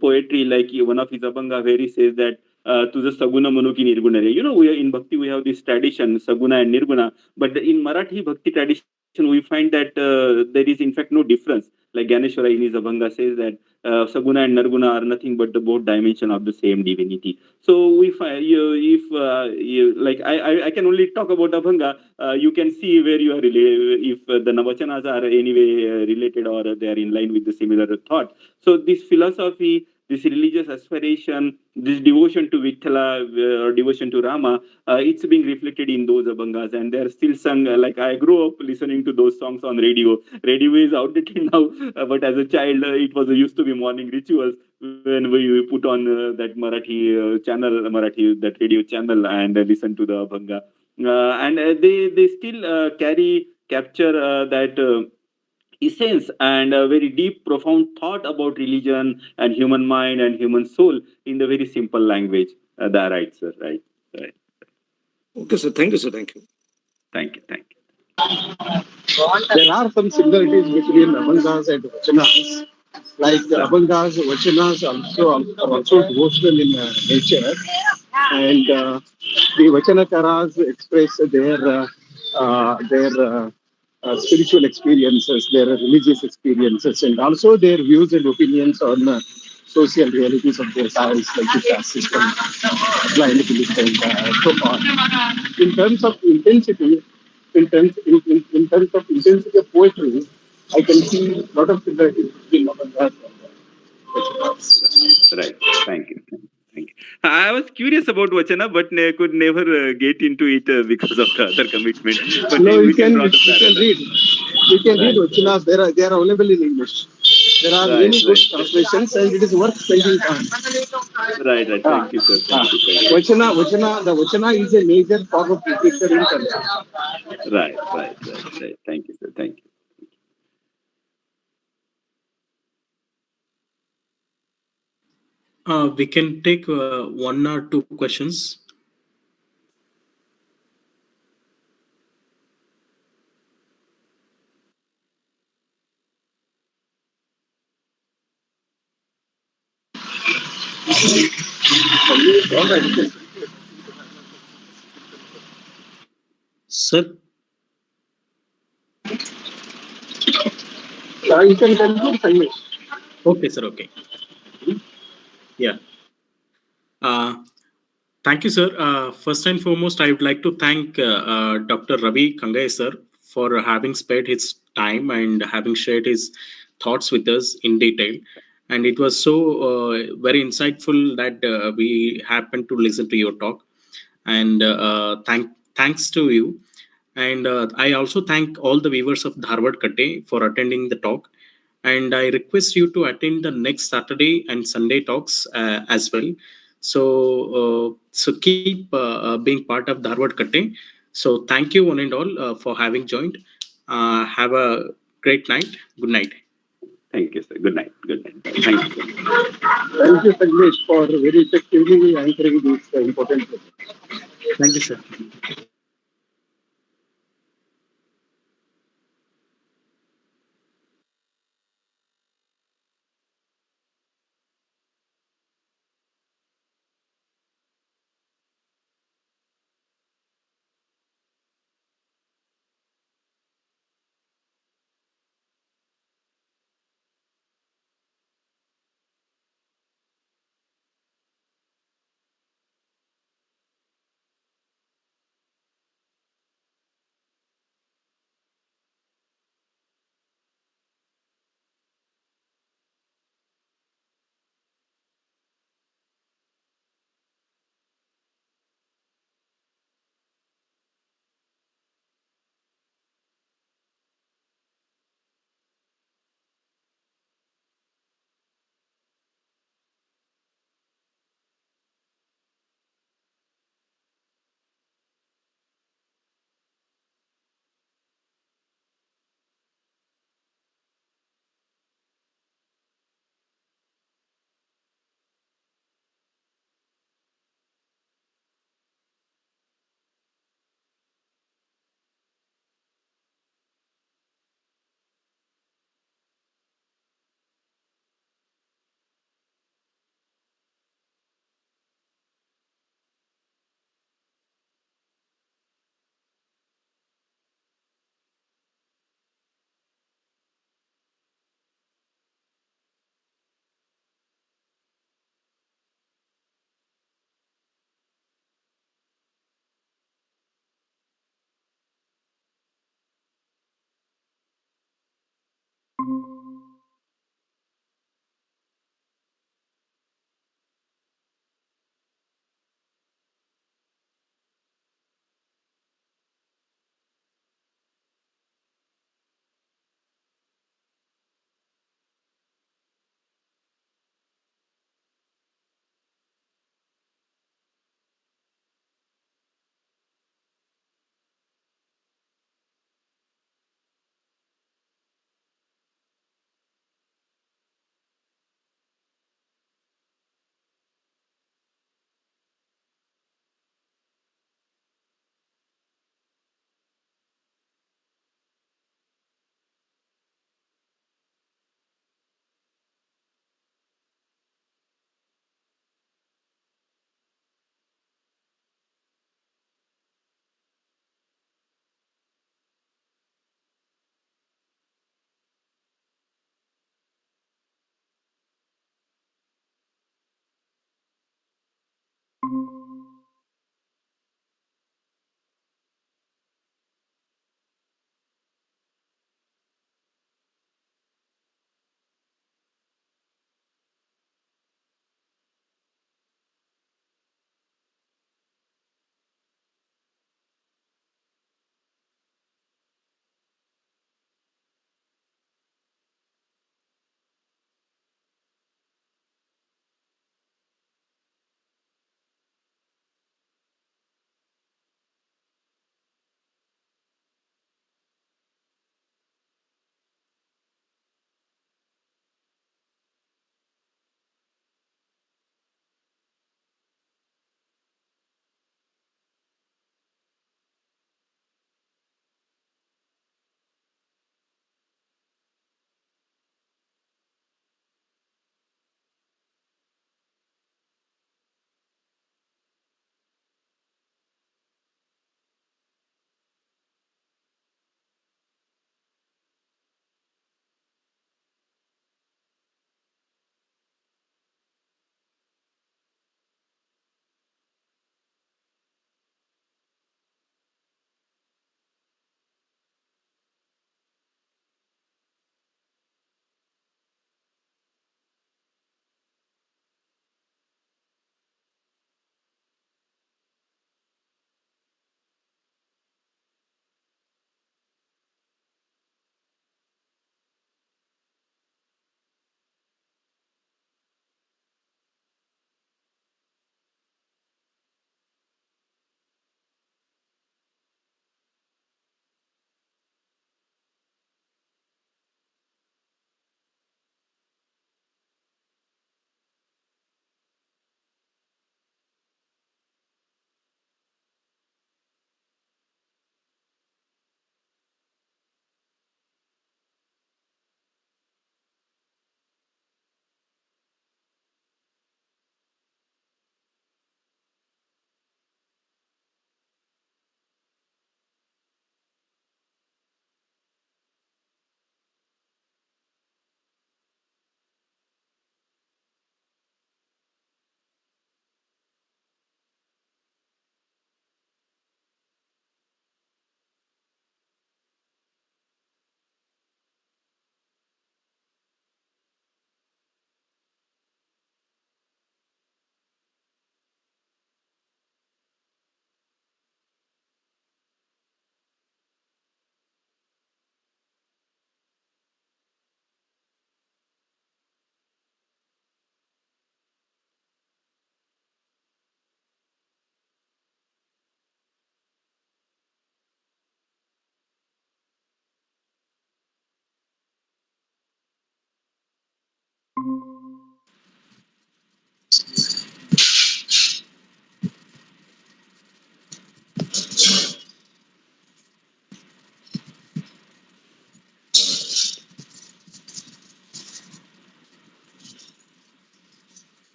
poetry, like one of his abhanga where he says that तुझं saguna manuki nirguna re. We in bhakti we have this tradition saguna and nirguna, but in Marathi bhakti tradition we find that there is in fact no difference. Like Ganeshwara in his abhanga says that Saguna and Narguna are nothing but the both dimension of the same divinity. So if I can only talk about Abhanga, you can see where you are if the Navachanas are anyway related or they are in line with the similar thought. So this philosophy, this religious aspiration, this devotion to Vithala or devotion to Rama, it's being reflected in those Abhangas, and they are still sung. Like I grew up listening to those songs on radio. Radio is outdated now, but as a child, it was used to be morning rituals when we put on that Marathi channel, that radio channel, and listen to the Abhanga. And they still capture that. Essence and a very deep profound thought about religion and human mind and human soul in the very simple language. That right, sir, right. Okay, sir. Thank you, sir. Thank you. Thank you. Thank you. There are some similarities between Abangas and Vachanas. Like the Abangas, Vachanas are also devotional in nature, and the Vachanakaras express their spiritual experiences, their religious experiences, and also their views and opinions on social realities of their times, like the caste system, blind belief, and so on. In terms of intensity, in terms of intensity of poetry, I can see a lot of similarities between Abangas and Vachanas. Right. Thank you. Thank you. I was curious about Vachana, but could never get into it because of the other commitment. But No, we can draw the parallel. read. You can read Right. Vachanas. They are available in English. There are Right. many good Right. translations, and it is worth spending time. Right. Right. Ah, Thank you, sir. ah. Thank you. Thank you. The Vachana is a major form of literature in Kannada. Right. Right. Right. Right. Thank you, sir. Thank you. We can take one or two questions. All right. Sir, You can conclude, Sandesh. okay, sir, okay. Yeah. Uh, Thank you, sir. First and foremost, I would like to thank Dr. Ravi Kangai, sir, for having spared his time and having shared his thoughts with us in detail. And it was so very insightful that we happened to listen to your talk. And thanks to you. And I also thank all the viewers of Dharwad Kate for attending the talk. And I request you to attend the next Saturday and Sunday talks as well. So keep being part of Dharwad Kate. So thank you one and all for having joined. Have a great night. Good night. Thank you, sir. Good night. Good night. Thank you, sir. Thank you, Sandesh, for very effectively answering these important questions. Thank you, sir.